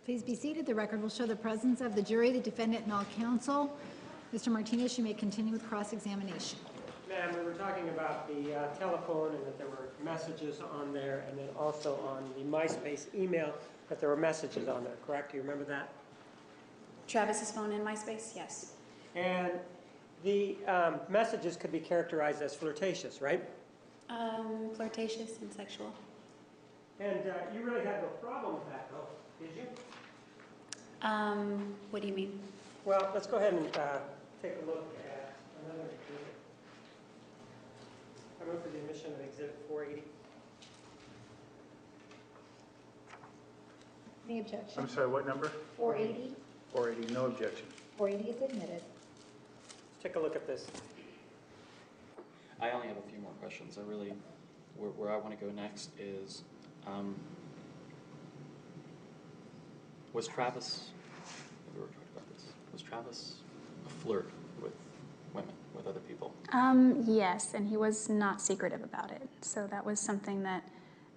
Please be seated. The record will show the presence of the jury, the defendant, and all counsel. Mr. Martinez, you may continue with cross-examination. Ma'am, we were talking about the telephone and that there were messages on there, and then also on the MySpace email that there were messages on there, correct? Do you remember that? Travis's phone in MySpace, yes. And the messages could be characterized as flirtatious, right? Flirtatious and sexual. And you really had no problem with that, though, did you? What do you mean? Well, let's go ahead and take a look at another exhibit. I move for the admission of Exhibit 480. Any objection? I'm sorry, what number? 480. 480, no objection. 480 is admitted. Let's take a look at this. I only have a few more questions. I really, where I want to go next is, was Travis, we were talking about this, was Travis a flirt with women, with other people? Yes, and he was not secretive about it. So that was something that,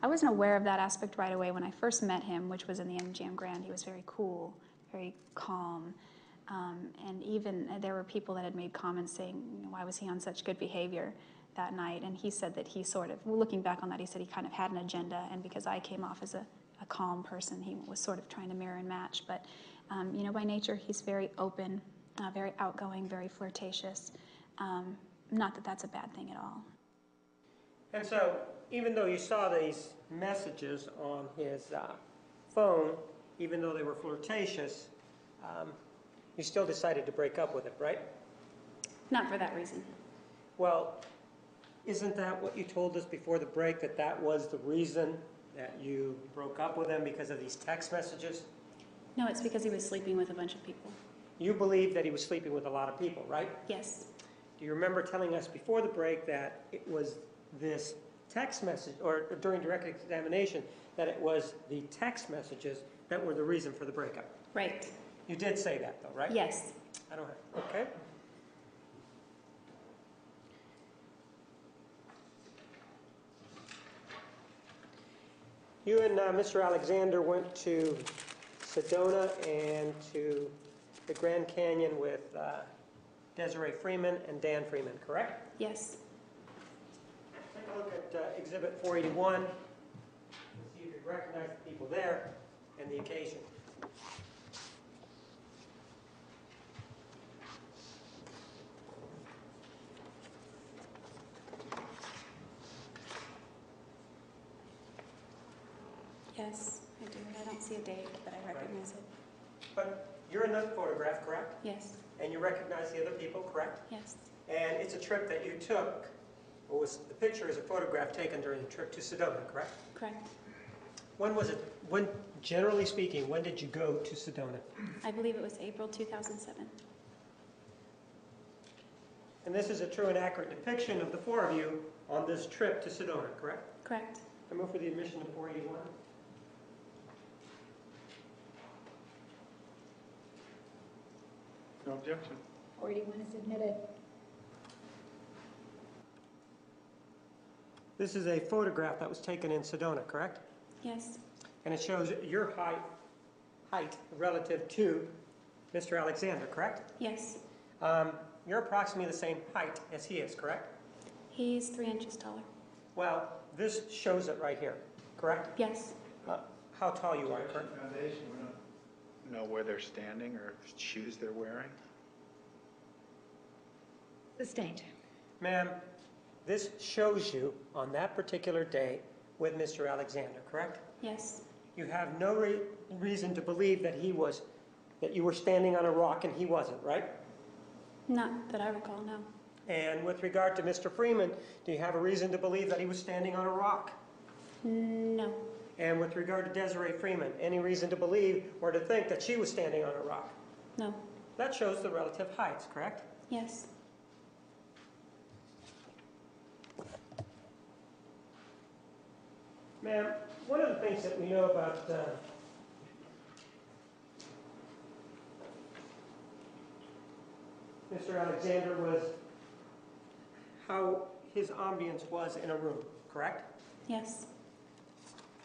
I wasn't aware of that aspect right away when I first met him, which was in the MGM Grand. He was very cool, very calm. And even there were people that had made comments saying, you know, why was he on such good behavior that night? And he said that he sort of, looking back on that, he said he kind of had an agenda, and because I came off as a calm person, he was sort of trying to mirror and match. But, you know, by nature, he's very open, very outgoing, very flirtatious. Not that that's a bad thing at all. And so, even though you saw these messages on his phone, even though they were flirtatious, you still decided to break up with him, right? Not for that reason. Well, isn't that what you told us before the break, that that was the reason that you broke up with him, because of these text messages? No, it's because he was sleeping with a bunch of people. You believe that he was sleeping with a lot of people, right? Yes. Do you remember telling us before the break that it was this text message, or during direct examination, that it was the text messages that were the reason for the breakup? Right. You did say that, though, right? Yes. I don't have, okay. You and Mr. Alexander went to Sedona and to the Grand Canyon with Desiree Freeman and Dan Freeman, correct? Yes. Take a look at Exhibit 481. See if you recognize the people there and the occasion. Yes, I do. I don't see a date, but I recognize it. But you're in the photograph, correct? Yes. And you recognize the other people, correct? Yes. And it's a trip that you took, or the picture is a photograph taken during the trip to Sedona, correct? Correct. When was it, generally speaking, when did you go to Sedona? I believe it was April 2007. And this is a true and accurate depiction of the four of you on this trip to Sedona, correct? Correct. I move for the admission of 481. No objection. 481 is admitted. This is a photograph that was taken in Sedona, correct? Yes. And it shows your height relative to Mr. Alexander, correct? Yes. You're approximately the same height as he is, correct? He's 3 inches taller. Well, this shows it right here, correct? Yes. How tall you are, correct? Foundation, we don't know where they're standing or shoes they're wearing. Sustained. Ma'am, this shows you on that particular day with Mr. Alexander, correct? Yes. You have no reason to believe that that you were standing on a rock and he wasn't, right? Not that I recall, no. And with regard to Mr. Freeman, do you have a reason to believe that he was standing on a rock? No. And with regard to Desiree Freeman, any reason to believe or to think that she was standing on a rock? No. That shows the relative heights, correct? Yes. Ma'am, one of the things that we know about Mr. Alexander was how his ambience was in a room, correct? Yes.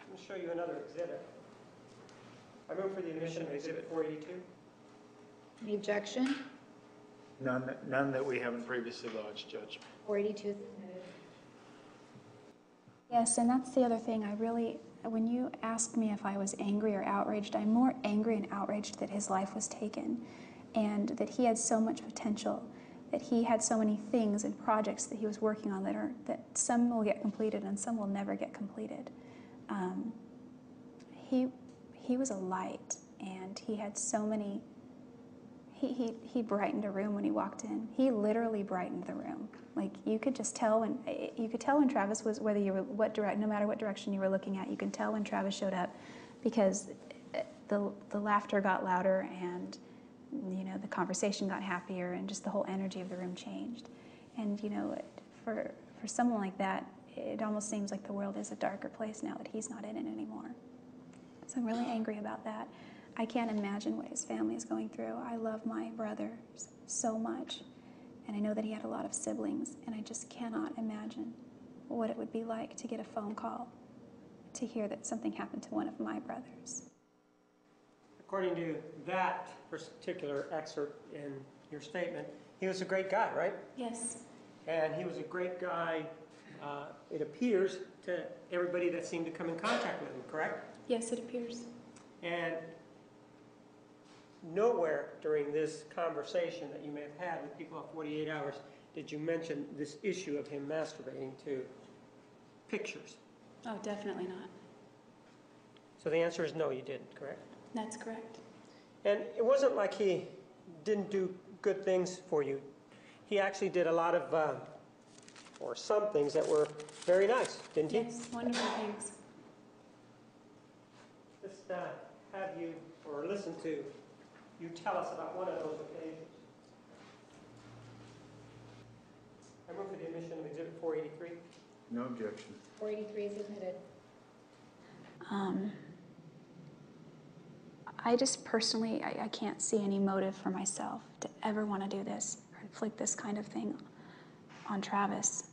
I'm going to show you another exhibit. I move for the admission of Exhibit 482. Any objection? None that we haven't previously lodged, Judge. 482 is submitted. Yes, and that's the other thing. When you asked me if I was angry or outraged, I'm more angry and outraged that his life was taken and that he had so much potential, that he had so many things and projects that he was working on that some will get completed and some will never get completed. He was a light, and he had so many. He brightened a room when he walked in. He literally brightened the room. Like, you could just tell when Travis was, no matter what direction you were looking at, you can tell when Travis showed up, because the laughter got louder, and the conversation got happier, and just the whole energy of the room changed. And for someone like that, it almost seems like the world is a darker place now that he's not in it anymore. So I'm really angry about that. I can't imagine what his family is going through. I love my brother so much, and I know that he had a lot of siblings, and I just cannot imagine what it would be like to get a phone call to hear that something happened to one of my brothers. According to that particular excerpt in your statement, he was a great guy, right? Yes. And he was a great guy, it appears, to everybody that seemed to come in contact with him, correct? Yes, it appears. And nowhere during this conversation that you may have had with people on 48 Hours did you mention this issue of him masturbating to pictures. Oh, definitely not. So the answer is no, you didn't, correct? That's correct. And it wasn't like he didn't do good things for you. He actually did a lot of, or some things that were very nice, didn't he? Yes, wonderful things. Just have you, or listen to you tell us about one of those occasions. I move for the admission of Exhibit 483. No objection. 483 is submitted. I just personally, I can't see any motive for myself to ever want to do this or inflict this kind of thing on Travis.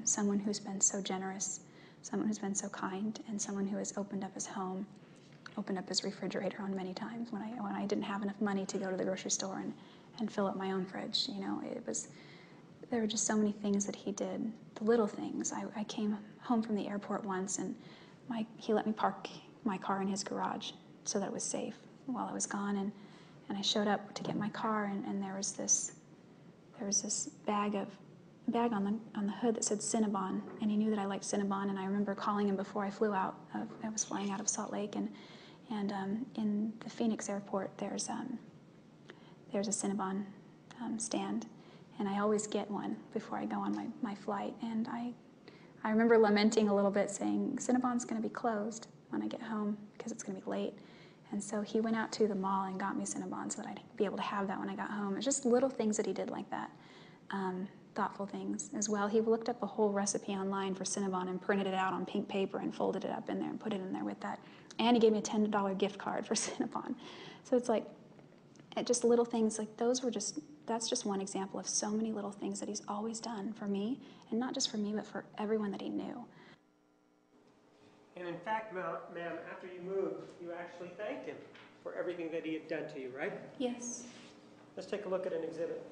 Someone who's been so generous, someone who's been so kind, and someone who has opened up his home, opened up his refrigerator on many times when I didn't have enough money to go to the grocery store and fill up my own fridge. There were just so many things that he did, the little things. I came home from the airport once, and he let me park my car in his garage so that it was safe while I was gone, and I showed up to get my car, and there was this bag on the hood that said Cinnabon, and he knew that I liked Cinnabon, and I remember calling him before I flew out. I was flying out of Salt Lake, and in the Phoenix airport there's a Cinnabon stand, and I always get one before I go on my flight, and I remember lamenting a little bit, saying Cinnabon's going to be closed when I get home because it's going to be late. And so he went out to the mall and got me Cinnabon so that I'd be able to have that when I got home. It's just little things that he did like that, thoughtful things as well. He looked up a whole recipe online for Cinnabon and printed it out on pink paper and folded it up in there and put it in there with that. And he gave me a $10 gift card for Cinnabon. So it's like, just little things like that's just one example of so many little things that he's always done for me, and not just for me, but for everyone that he knew. And in fact, ma'am, after you moved, you actually thanked him for everything that he had done to you, right? Yes. Let's take a look at an exhibit.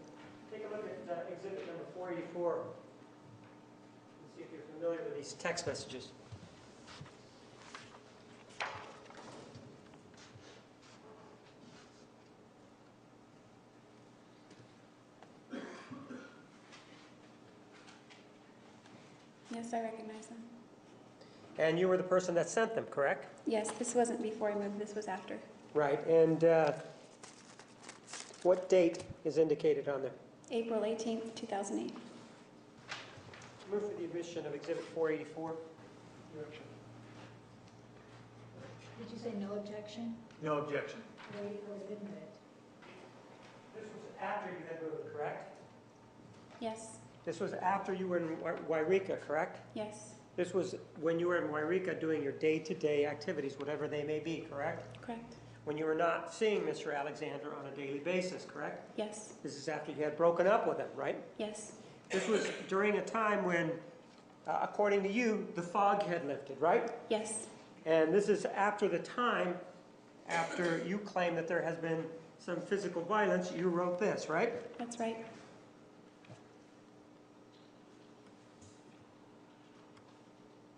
Take a look at exhibit number 484. Let's see if you're familiar with these text messages. Yes, I recognize them. And you were the person that sent them, correct? Yes, this wasn't before I moved, this was after. Right, and what date is indicated on there? April 18th, 2008. Move for the admission of Exhibit 484. Did you say no objection? No objection. 484 is admitted. This was after you had moved, correct? Yes, This was after you were in Wairika, correct? yes, This was when you were in Wairika doing your day-to-day activities, whatever they may be, correct? correct. When you were not seeing Mr. Alexander on a daily basis, correct? Yes, This is after you had broken up with him, right? yes, This was during a time when, according to you, the fog had lifted, right? yes, And this is after the time after you claim that there has been some physical violence, you wrote this, right? That's right.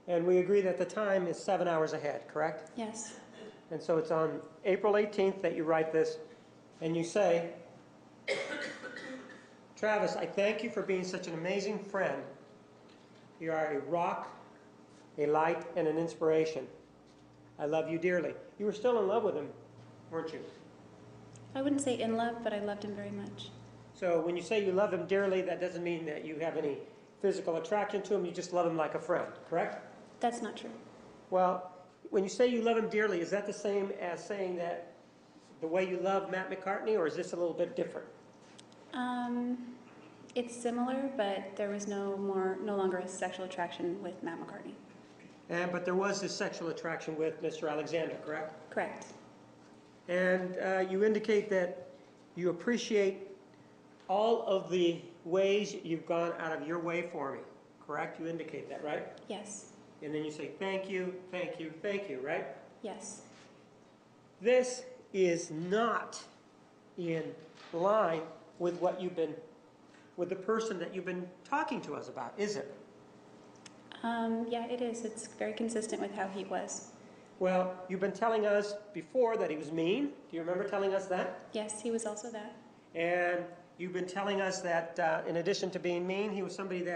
And we agree that the time is 7 hours ahead, correct? Yes. And so it's on April 18th that you write this, and you say, Travis, I thank you for being such an amazing friend. You are a rock, a light, and an inspiration. I love you dearly. You were still in love with him, weren't you? I wouldn't say in love, but I loved him very much. So when you say you love him dearly, that doesn't mean that you have any physical attraction to him. You just love him like a friend, correct? That's not true. Well, when you say you love him dearly, is that the same as saying that the way you love Matt McCartney, or is this a little bit different? It's similar, but there was no longer a sexual attraction with Matt McCartney. But there was this sexual attraction with Mr. Alexander, correct? Correct. And you indicate that you appreciate all of the ways you've gone out of your way for me, correct? You indicate that, right? Yes. And then you say, thank you, thank you, thank you, right? Yes. This is not in line with what you've been, with the person that you've been talking to us about, is it? Yeah, it is. It's very consistent with how he was. Well, you've been telling us before that he was mean. Do you remember telling us that? Yes, he was also that. And you've been telling us that in addition to being mean, he was somebody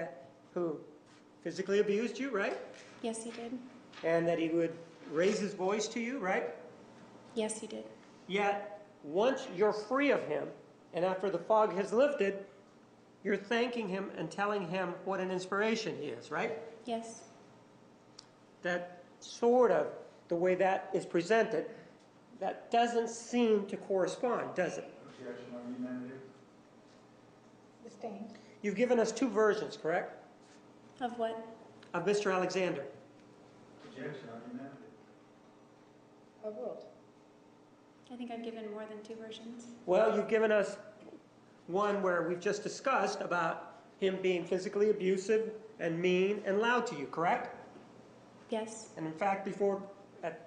who physically abused you, right? Yes, he did. And that he would raise his voice to you, right? Yes, he did. Yet, once you're free of him, and after the fog has lifted, you're thanking him and telling him what an inspiration he is, right? Yes. That sort of, the way that is presented, that doesn't seem to correspond, does it? Objection, argumentative. Sustained. You've given us two versions, correct? Of what? Of Mr. Alexander. Objection, argumentative. Overruled. I think I've given more than two versions. Well, you've given us one where we've just discussed about him being physically abusive and mean and loud to you, correct? Yes. And in fact,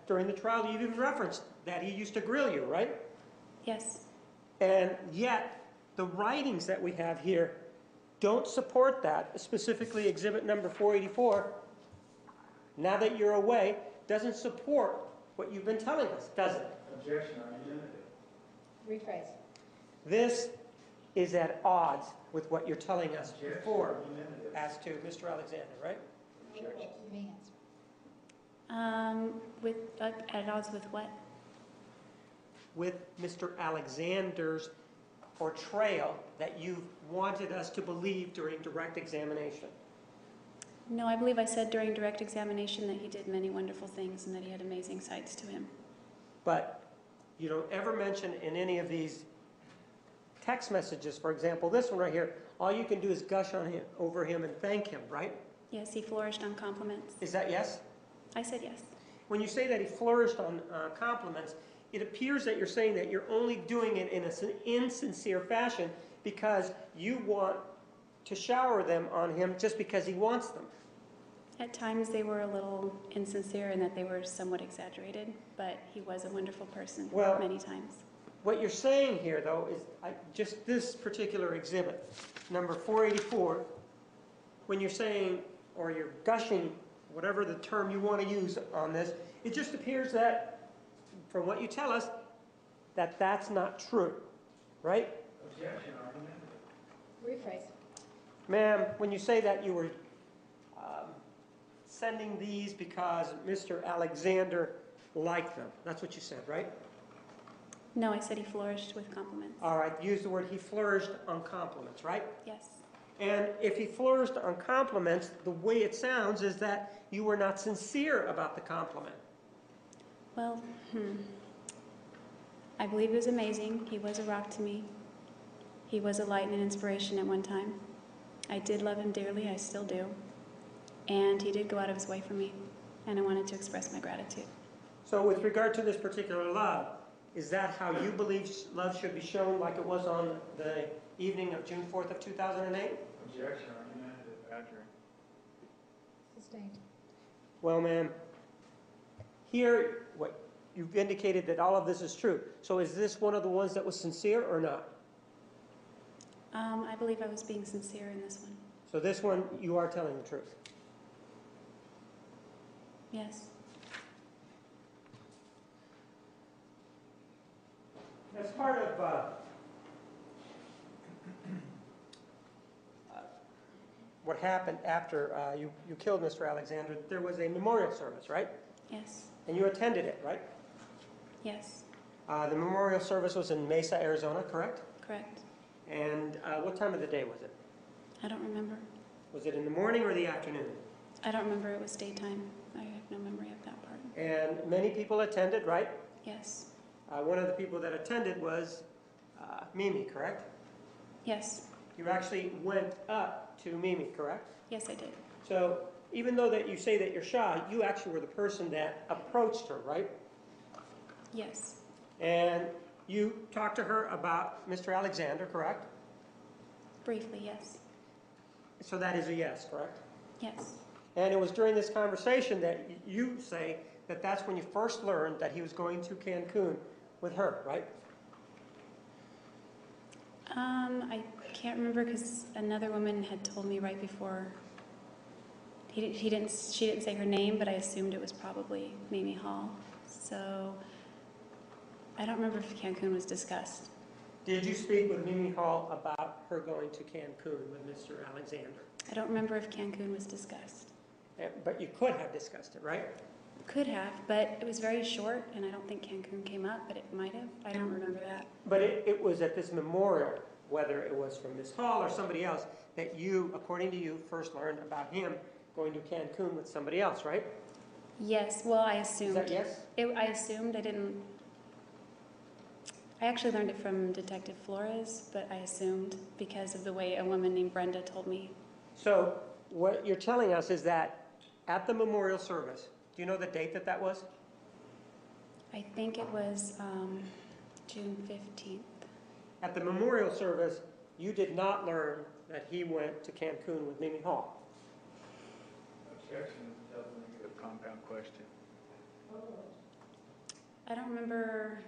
during the trial, you even referenced that he used to grill you, right? Yes. And yet, the writings that we have here don't support that, specifically exhibit number 484, now that you're away, doesn't support what you've been telling us, does it? Objection, argumentative. Rephrase. This is at odds with what you're telling us Objection, before argumentative. as to Mr. Alexander, right? Objection. At odds with what? With Mr. Alexander's portrayal that you wanted us to believe during direct examination. No, I believe I said during direct examination that he did many wonderful things and that he had amazing sides to him. But you don't ever mention in any of these text messages, for example, this one right here, all you can do is gush on him, over him and thank him, right? Yes, he flourished on compliments. Is that yes? I said yes. When you say that he flourished on compliments, it appears that you're saying that you're only doing it in an insincere fashion because you want to shower them on him just because he wants them. At times they were a little insincere and that they were somewhat exaggerated, but he was a wonderful person Well, many times. What you're saying here, though, is just this particular exhibit, number 484, when you're saying, or you're gushing, whatever the term you want to use on this, it just appears that, from what you tell us, that that's not true, right? Objection, argumentative. Rephrase. Ma'am, when you say that you were sending these because Mr. Alexander liked them, that's what you said, right? No, I said he flourished with compliments. All right, use the word he flourished on compliments, right? Yes. And if he flourished on compliments, the way it sounds is that you were not sincere about the compliment. Well, I believe he was amazing. He was a rock to me. He was a light and an inspiration at one time. I did love him dearly, I still do. And he did go out of his way for me, and I wanted to express my gratitude. So with regard to this particular love, is that how you believe love should be shown like it was on the evening of June 4th of 2008? Objection, argumentative. Badgering. Sustained. Well, ma'am, here, you've indicated that all of this is true. So is this one of the ones that was sincere or not? I believe I was being sincere in this one. So this one, you are telling the truth. Yes. As part of what happened after you killed Mr. Alexander, there was a memorial service, right? Yes. And you attended it, right? Yes. The memorial service was in Mesa, Arizona, correct? Correct. And what time of the day was it? I don't remember. Was it in the morning or the afternoon? I don't remember. It was daytime. I have no memory of that part. And many people attended, right? Yes. One of the people that attended was Mimi, correct? Yes. You actually went up to Mimi, correct? Yes, I did. So even though that you say that you're shy, you actually were the person that approached her, right? Yes. And you talked to her about Mr. Alexander, correct? Briefly, yes. So that is a yes, correct? Yes. And it was during this conversation that you say that that's when you first learned that he was going to Cancun with her, right? I can't remember because another woman had told me right before. She didn't say her name, but I assumed it was probably Mimi Hall. So I don't remember if Cancun was discussed. Did you speak with Mimi Hall about her going to Cancun with Mr. Alexander? I don't remember if Cancun was discussed. But you could have discussed it, right? Could have, but it was very short, and I don't think Cancun came up, but it might have. I don't remember that. But it was at this memorial, whether it was from Miss Hall or somebody else, that you, according to you, first learned about him going to Cancun with somebody else, right? Yes, well, I assumed. Is that yes? I assumed. I didn't. I actually learned it from Detective Flores, but I assumed because of the way a woman named Brenda told me. So what you're telling us is that at the memorial service, do you know the date that was? I think it was June 15th. At the memorial service, you did not learn that he went to Cancun with Mimi Hall. Objection, negative compound question. I don't remember.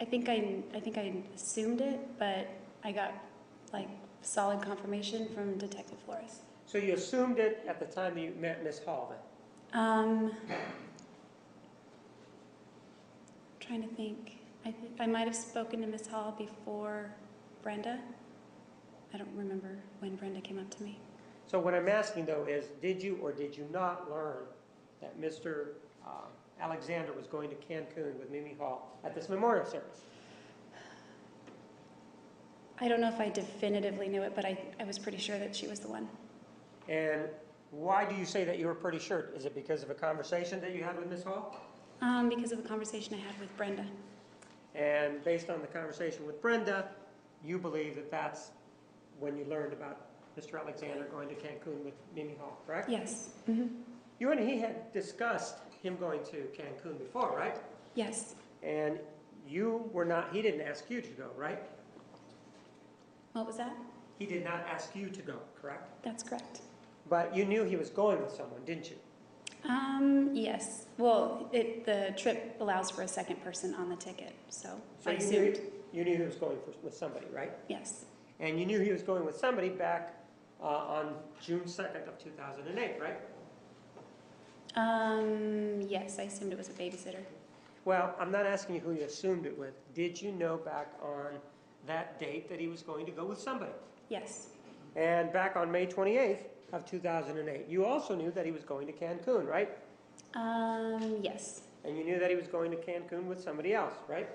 I think I assumed it, but I got like solid confirmation from Detective Flores. So you assumed it at the time that you met Miss Hall then? Trying to think. I might have spoken to Miss Hall before Brenda. I don't remember when Brenda came up to me. So what I'm asking though is, did you or did you not learn that Mr. Alexander was going to Cancun with Mimi Hall at this memorial service? I don't know if I definitively knew it, but I was pretty sure that she was the one. And why do you say that you were pretty sure? Is it because of a conversation that you had with Miss Hall? Because of a conversation I had with Brenda. And based on the conversation with Brenda, you believe that that's when you learned about Mr. Alexander going to Cancun with Mimi Hall, correct? Yes. Mm-hmm. You and he had discussed him going to Cancun before, right? Yes. And you were not, he didn't ask you to go, right? What was that? He did not ask you to go, correct? That's correct. But you knew he was going with someone, didn't you? Yes. Well, the trip allows for a second person on the ticket, so I assumed. You knew he was going with somebody, right? Yes. And you knew he was going with somebody back on June 2nd of 2008, right? Yes, I assumed it was a babysitter. Well, I'm not asking you who you assumed it with. Did you know back on that date that he was going to go with somebody? Yes. And back on May 28th of 2008, you also knew that he was going to Cancun, right? Yes. And you knew that he was going to Cancun with somebody else, right?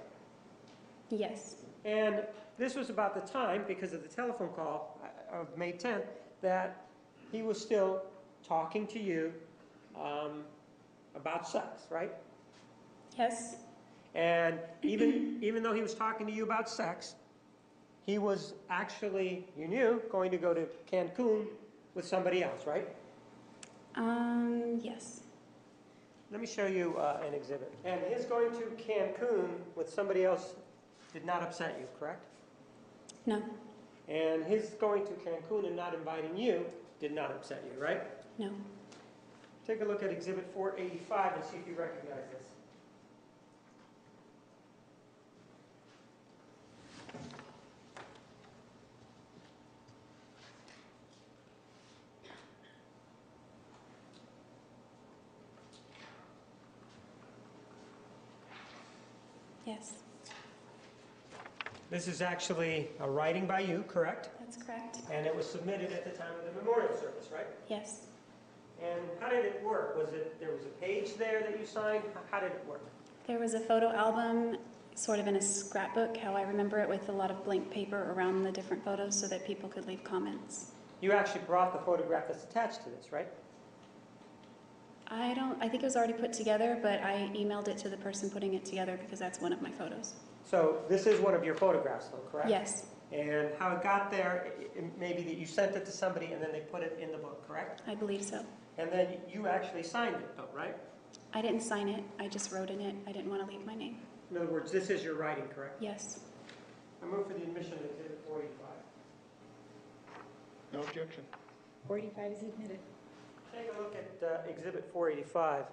Yes. And this was about the time, because of the telephone call of May 10th, that he was still talking to you about sex, right? Yes. And even though he was talking to you about sex, he was actually, you knew, going to go to Cancun with somebody else, right? Yes. Let me show you an exhibit. And his going to Cancun with somebody else did not upset you, correct? No. And his going to Cancun and not inviting you did not upset you, right? No. Take a look at exhibit 485 and see if you recognize this. This is actually a writing by you, correct? That's correct. And it was submitted at the time of the memorial service, right? Yes. And how did it work? There was a page there that you signed? How did it work? There was a photo album, sort of in a scrapbook, how I remember it, with a lot of blank paper around the different photos so that people could leave comments. You actually brought the photograph that's attached to this, right? I think it was already put together, but I emailed it to the person putting it together because that's one of my photos. So this is one of your photographs, though, correct? Yes, And how it got there, maybe that you sent it to somebody and then they put it in the book, correct? I believe so. And then you actually signed it, though, right? I didn't sign it, I just wrote in it. I didn't want to leave my name. In other words, this is your writing, correct? Yes. I move for the admission of Exhibit 485. No objection. 45 is admitted. Take a look at Exhibit 485.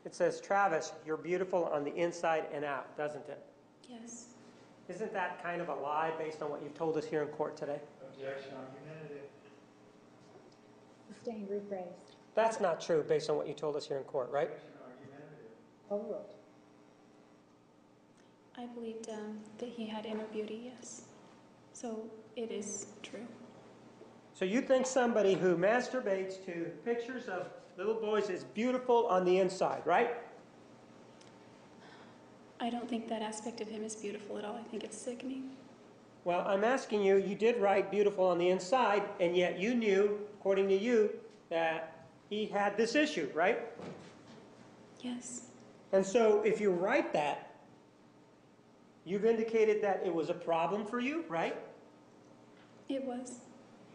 It says, Travis, you're beautiful on the inside and out, doesn't it? Yes. Isn't that kind of a lie based on what you've told us here in court today? Objection, argumentative. Sustained, rephrased. That's not true based on what you told us here in court, right? Overruled. I believed that he had inner beauty, yes. So it is true. So you think somebody who masturbates to pictures of little boys is beautiful on the inside, right? I don't think that aspect of him is beautiful at all. I think it's sickening. Well, I'm asking you, you did write beautiful on the inside, and yet you knew, according to you, that he had this issue, right? Yes. And so if you write that, you've indicated that it was a problem for you, right? It was.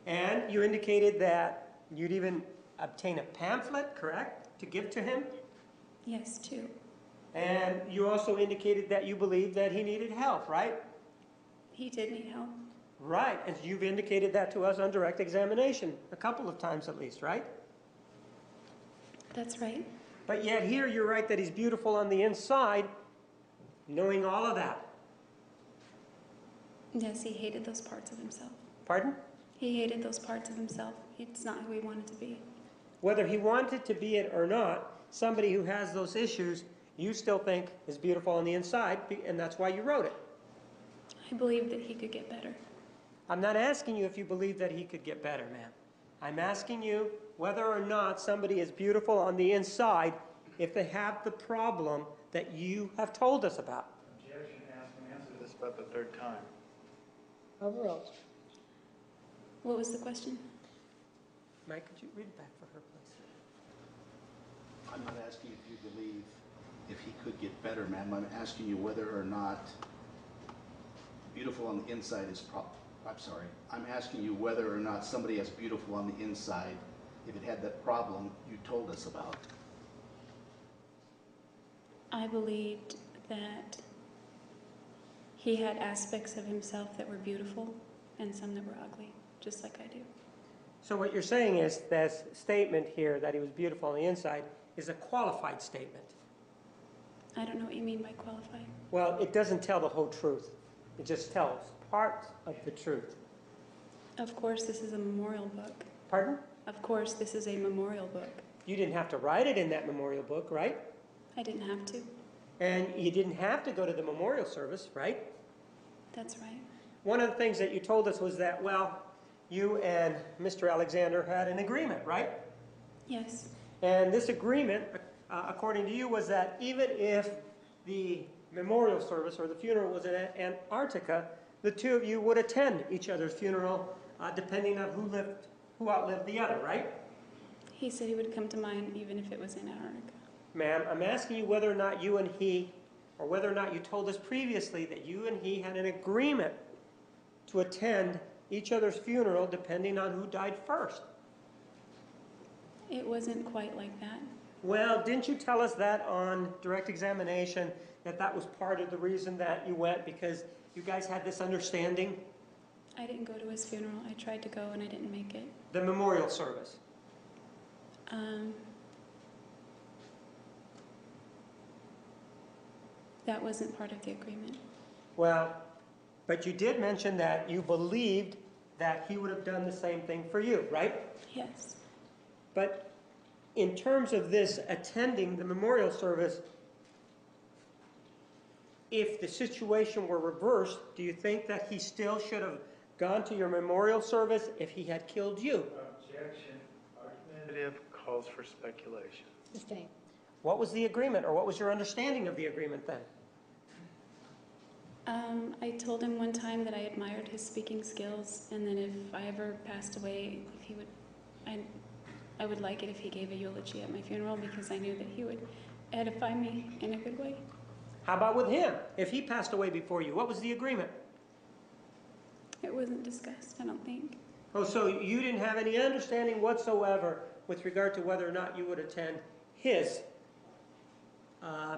And you indicated that you'd even obtain a pamphlet, correct, to give to him? Yes, too. And you also indicated that you believed that he needed help, right? He did need help. Right, and you've indicated that to us on direct examination, a couple of times at least, right? That's right. But yet here you're right that he's beautiful on the inside, knowing all of that. Yes, he hated those parts of himself. Pardon? He hated those parts of himself. It's not who he wanted to be. Whether he wanted to be it or not, somebody who has those issues, you still think is beautiful on the inside, and that's why you wrote it. I believed that he could get better. I'm not asking you if you believe that he could get better, ma'am. I'm asking you whether or not somebody is beautiful on the inside if they have the problem that you have told us about. Objection, ask and answer this about the third time. Overruled. What was the question? Mike, could you read it back for her, please? I'm not asking if you believe if he could get better, ma'am. I'm asking you whether or not beautiful on the inside is I'm sorry. I'm asking you whether or not somebody as beautiful on the inside, if it had that problem you told us about. I believed that he had aspects of himself that were beautiful and some that were ugly, just like I do. So what you're saying is this statement here that he was beautiful on the inside is a qualified statement. I don't know what you mean by qualified. Well, it doesn't tell the whole truth. It just tells part of the truth. Of course, this is a memorial book. Pardon? Of course, this is a memorial book. You didn't have to write it in that memorial book, right? I didn't have to. And you didn't have to go to the memorial service, right? That's right. One of the things that you told us was that, well, you and Mr. Alexander had an agreement, right? Yes. And this agreement, according to you, was that even if the memorial service or the funeral was in Antarctica, the two of you would attend each other's funeral, depending on who outlived the other, right? He said he would come to mine even if it was in Antarctica. Ma'am, I'm asking you whether or not you and he, or whether or not you told us previously that you and he had an agreement to attend each other's funeral depending on who died first. It wasn't quite like that. Well, didn't you tell us that on direct examination, that that was part of the reason that you went, because you guys had this understanding? I didn't go to his funeral. I tried to go and I didn't make it. The memorial service. That wasn't part of the agreement. Well, but you did mention that you believed that he would have done the same thing for you, right? Yes. But in terms of this attending the memorial service, if the situation were reversed, do you think that he still should have gone to your memorial service if he had killed you? Objection. Argumentative calls for speculation. Sustained. What was the agreement, or what was your understanding of the agreement then? I told him one time that I admired his speaking skills, and then if I ever passed away, if he would, I would like it if he gave a eulogy at my funeral, because I knew that he would edify me in a good way. How about with him? If he passed away before you, what was the agreement? It wasn't discussed, I don't think. Oh, so you didn't have any understanding whatsoever with regard to whether or not you would attend his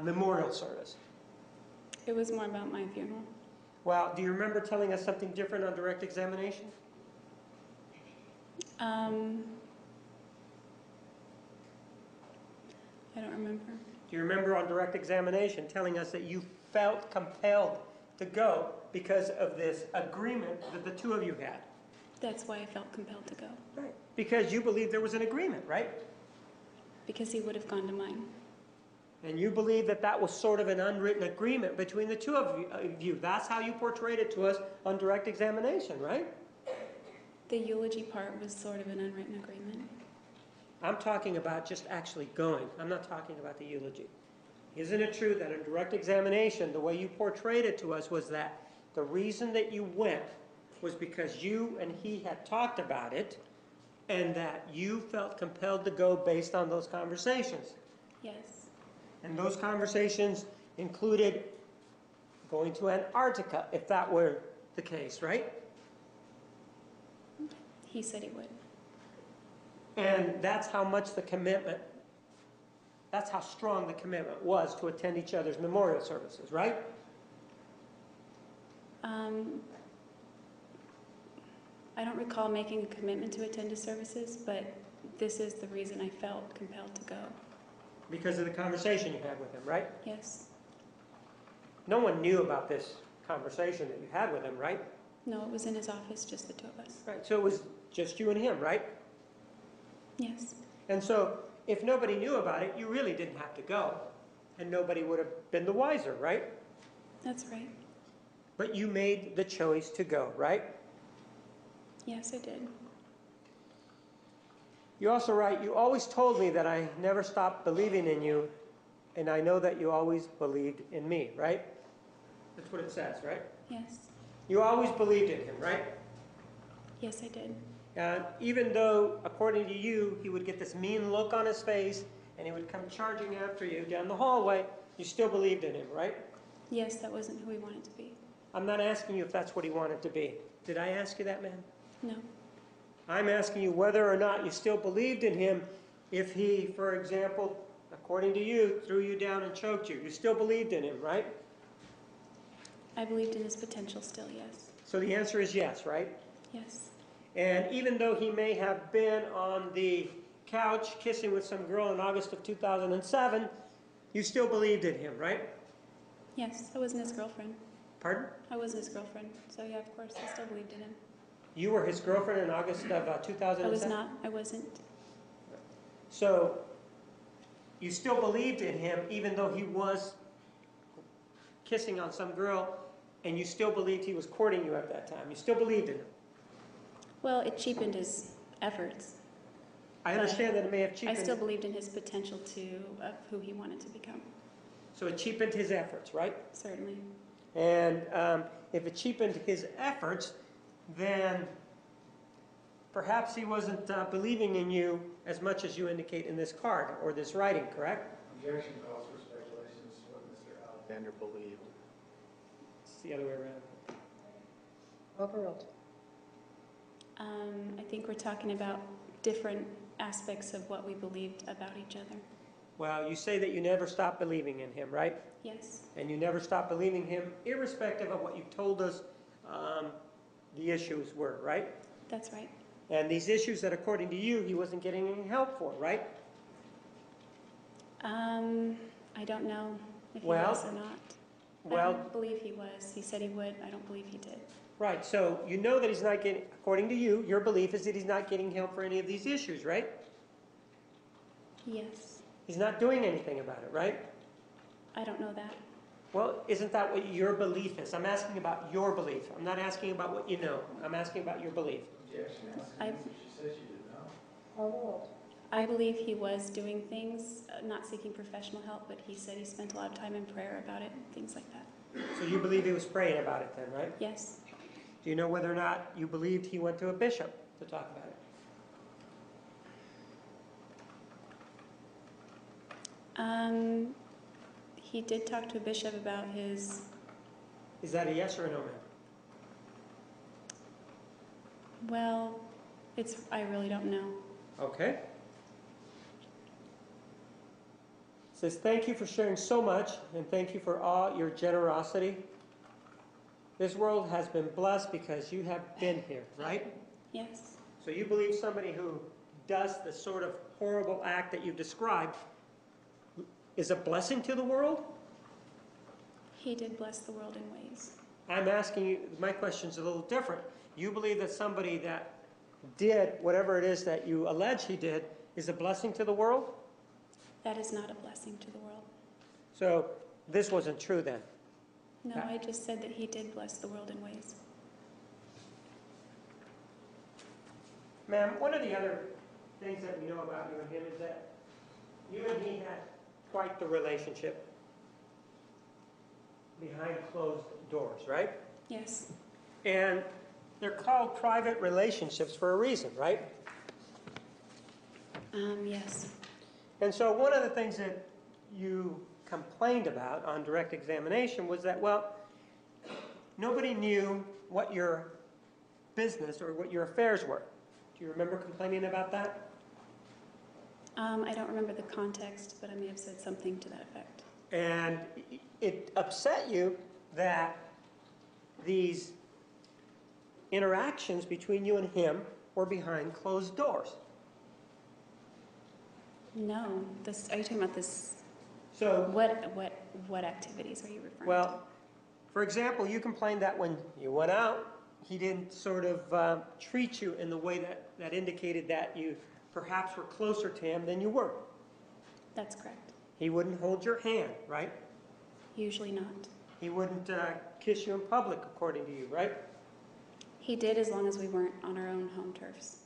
memorial service? It was more about my funeral. Well, do you remember telling us something different on direct examination? I don't remember. Do you remember on direct examination telling us that you felt compelled to go because of this agreement that the two of you had? That's why I felt compelled to go, Right. Because you believed there was an agreement, right? because he would have gone to mine. And you believe that that was sort of an unwritten agreement between the two of you. That's how you portrayed it to us on direct examination, right? The eulogy part was sort of an unwritten agreement. I'm talking about just actually going. I'm not talking about the eulogy. Isn't it true that in direct examination, the way you portrayed it to us was that the reason that you went was because you and he had talked about it, and that you felt compelled to go based on those conversations? Yes. And those conversations included going to Antarctica, if that were the case, right? He said he would. And that's how much the commitment, that's how strong the commitment was to attend each other's memorial services, right? I don't recall making a commitment to attend his services, but this is the reason I felt compelled to go. Because of the conversation you had with him, right? Yes. No one knew about this conversation that you had with him, right? No, it was in his office, just the two of us. Right. So it was just you and him, right? Yes. And so if nobody knew about it, you really didn't have to go. And nobody would have been the wiser, right? That's right. But you made the choice to go, right? Yes, I did. You also write, you always told me that I never stopped believing in you, and I know that you always believed in me, right? That's what it says, right? Yes. You always believed in him, right? Yes, I did. And even though, according to you, he would get this mean look on his face, and he would come charging after you down the hallway, you still believed in him, right? Yes, that wasn't who he wanted to be. I'm not asking you if that's what he wanted to be. Did I ask you that, ma'am? No. I'm asking you whether or not you still believed in him if he, for example, according to you, threw you down and choked you. You still believed in him, right? I believed in his potential still, yes. So the answer is yes, right? Yes. And even though he may have been on the couch kissing with some girl in August of 2007, you still believed in him, right? Yes, I wasn't his girlfriend. Pardon? I wasn't his girlfriend. So yeah, of course, I still believed in him. You were his girlfriend in August of 2007? I was not. I wasn't. So you still believed in him even though he was kissing on some girl, and you still believed he was courting you at that time. You still believed in him. Well, it cheapened his efforts. I understand that it may have cheapened. I still believed in his potential of who he wanted to become. So it cheapened his efforts, right? Certainly. And if it cheapened his efforts, then perhaps he wasn't believing in you as much as you indicate in this card or this writing, correct? Objection calls for speculation as to what Mr. Alexander believed. It's the other way around. Overruled. I think we're talking about different aspects of what we believed about each other. Well, you say that you never stopped believing in him, right? Yes. And you never stopped believing him, irrespective of what you told us the issues were, right? That's right. And these issues that, according to you, he wasn't getting any help for, right? I don't know if he Well, was or not. I Well, don't believe he was. He said he would. I don't believe he did. right, so you know that he's not getting, according to you, your belief is that he's not getting help for any of these issues, right? Yes. He's not doing anything about it, right? I don't know that. Well, isn't that what your belief is? I'm asking about your belief. I'm not asking about what you know. I'm asking about your belief. I, I believe he was doing things, not seeking professional help, but he said he spent a lot of time in prayer about it, things like that. So you believe he was praying about it then, right? Yes. Do you know whether or not you believed he went to a bishop to talk about it? He did talk to a bishop about his, Is that a yes or a no, ma'am? well, I really don't know. Okay. Says, thank you for sharing so much, and thank you for all your generosity. This world has been blessed because you have been here, right? Yes. So you believe somebody who does the sort of horrible act that you've described is a blessing to the world? He did bless the world in ways. I'm asking you, my question's a little different. You believe that somebody that did whatever it is that you allege he did is a blessing to the world? That is not a blessing to the world. So this wasn't true then? No, I just said that he did bless the world in ways. Ma'am, one of the other things that we know about you and him is that you and he had quite the relationship behind closed doors, right? Yes. And they're called private relationships for a reason, right? Yes. And so one of the things that you complained about on direct examination was that, well, nobody knew what your business or what your affairs were. Do you remember complaining about that? I don't remember the context, but I may have said something to that effect. And it upset you that these interactions between you and him were behind closed doors. No, are you talking about this? So, What activities are you referring to? well, for example, you complained that when you went out, he didn't sort of treat you in the way that indicated that you perhaps were closer to him than you were. That's correct. He wouldn't hold your hand, right? Usually not. He wouldn't kiss you in public, according to you, right? He did as long as we weren't on our own home turfs.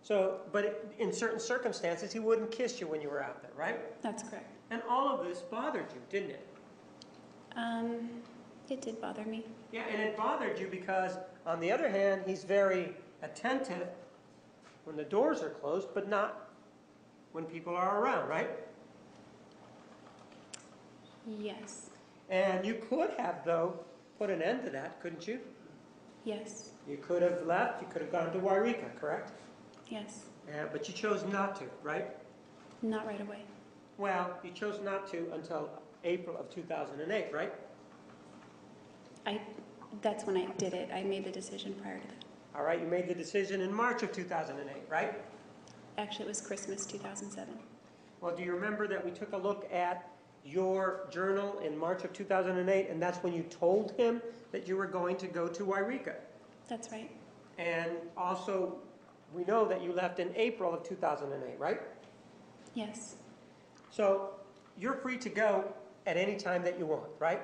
So, but in certain circumstances, he wouldn't kiss you when you were out there, right? That's correct. And all of this bothered you, didn't it? It did bother me. Yeah, and it bothered you because, on the other hand, he's very attentive when the doors are closed, but not when people are around, right? Yes. And you could have, though, put an end to that, couldn't you? Yes. You could have left, you could have gone to Wairika, correct? Yes. But you chose not to, right? Not right away. Well, you chose not to until April of 2008, right? That's when I did it. I made the decision prior to that. All right, you made the decision in March of 2008, right? Actually, it was Christmas 2007. Well, do you remember that we took a look at your journal in March of 2008, and that's when you told him that you were going to go to Wairika? That's right. And also, we know that you left in April of 2008, right? Yes. So, you're free to go at any time that you want, right?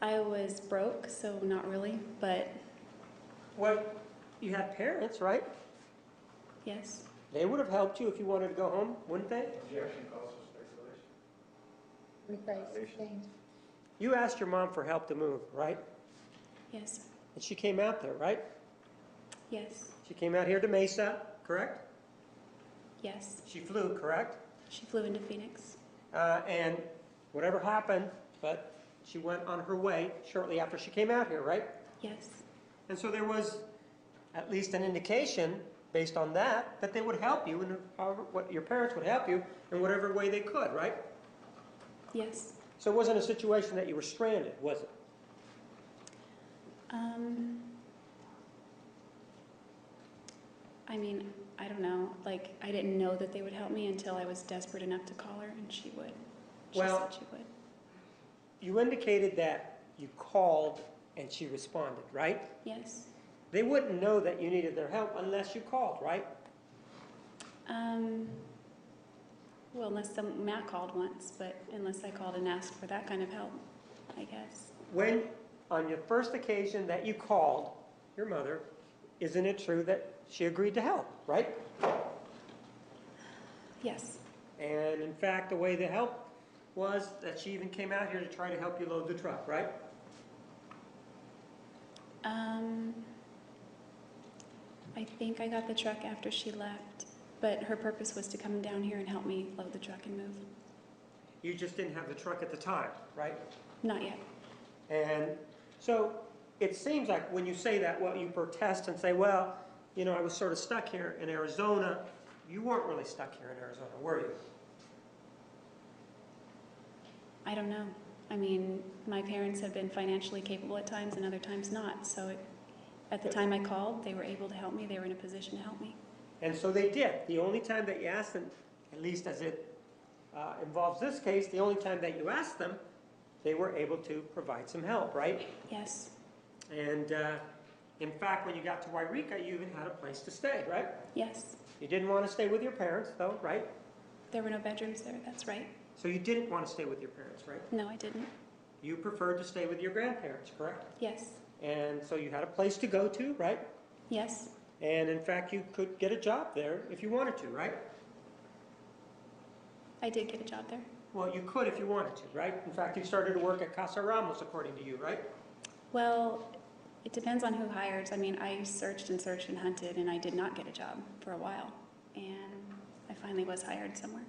I was broke, so not really, but Well, you had parents, right? yes. They would have helped you if you wanted to go home, wouldn't they? You asked your mom for help to move, right? Yes. And she came out there, right? Yes. She came out here to Mesa, correct? Yes. She flew, correct? She flew into Phoenix. And whatever happened, but she went on her way shortly after she came out here, right? Yes. And so there was at least an indication based on that they would help you, and what your parents would help you in whatever way they could, right? Yes. So it wasn't a situation that you were stranded, was it? I mean, I don't know. Like, I didn't know that they would help me until I was desperate enough to call her, and she would. She Well- said she would. You indicated that you called and she responded, right? Yes. They wouldn't know that you needed their help unless you called, right? Well, Matt called once, but unless I called and asked for that kind of help, I guess. When, on your first occasion that you called your mother, isn't it true that she agreed to help, right? Yes. And in fact, the way the help was that she even came out here to try to help you load the truck, right? I think I got the truck after she left, but her purpose was to come down here and help me load the truck and move. You just didn't have the truck at the time, right? Not yet. And so it seems like when you say that, well, you protest and say, well, you know, I was sort of stuck here in Arizona. You weren't really stuck here in Arizona, were you? I don't know. I mean, my parents have been financially capable at times and other times not. So at the time I called, they were able to help me. They were in a position to help me. And so they did. The only time that you asked them, at least as it involves this case, the only time that you asked them, they were able to provide some help, right? Yes. And in fact, when you got to Wairika, you even had a place to stay, right? Yes. You didn't want to stay with your parents, though, right? There were no bedrooms there. That's right. So you didn't want to stay with your parents, right? No, I didn't. You preferred to stay with your grandparents, correct? Yes. And so you had a place to go to, right? Yes. And in fact, you could get a job there if you wanted to, right? I did get a job there. Well, you could if you wanted to, right? In fact, you started to work at Casa Ramos, according to you, right? Well, it depends on who hires. I mean, I searched and searched and hunted, and I did not get a job for a while. And I finally was hired somewhere.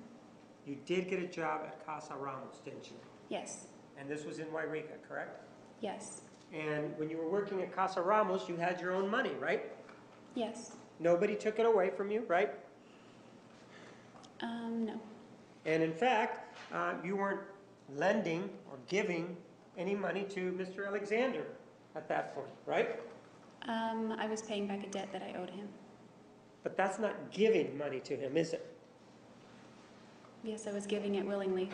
You did get a job at Casa Ramos, didn't you? Yes. And this was in Wairika, correct? Yes. And when you were working at Casa Ramos, you had your own money, right? Yes. Nobody took it away from you, right? No. And in fact, you weren't lending or giving any money to Mr. Alexander at that point, right? I was paying back a debt that I owed him. But that's not giving money to him, is it? Yes, I was giving it willingly.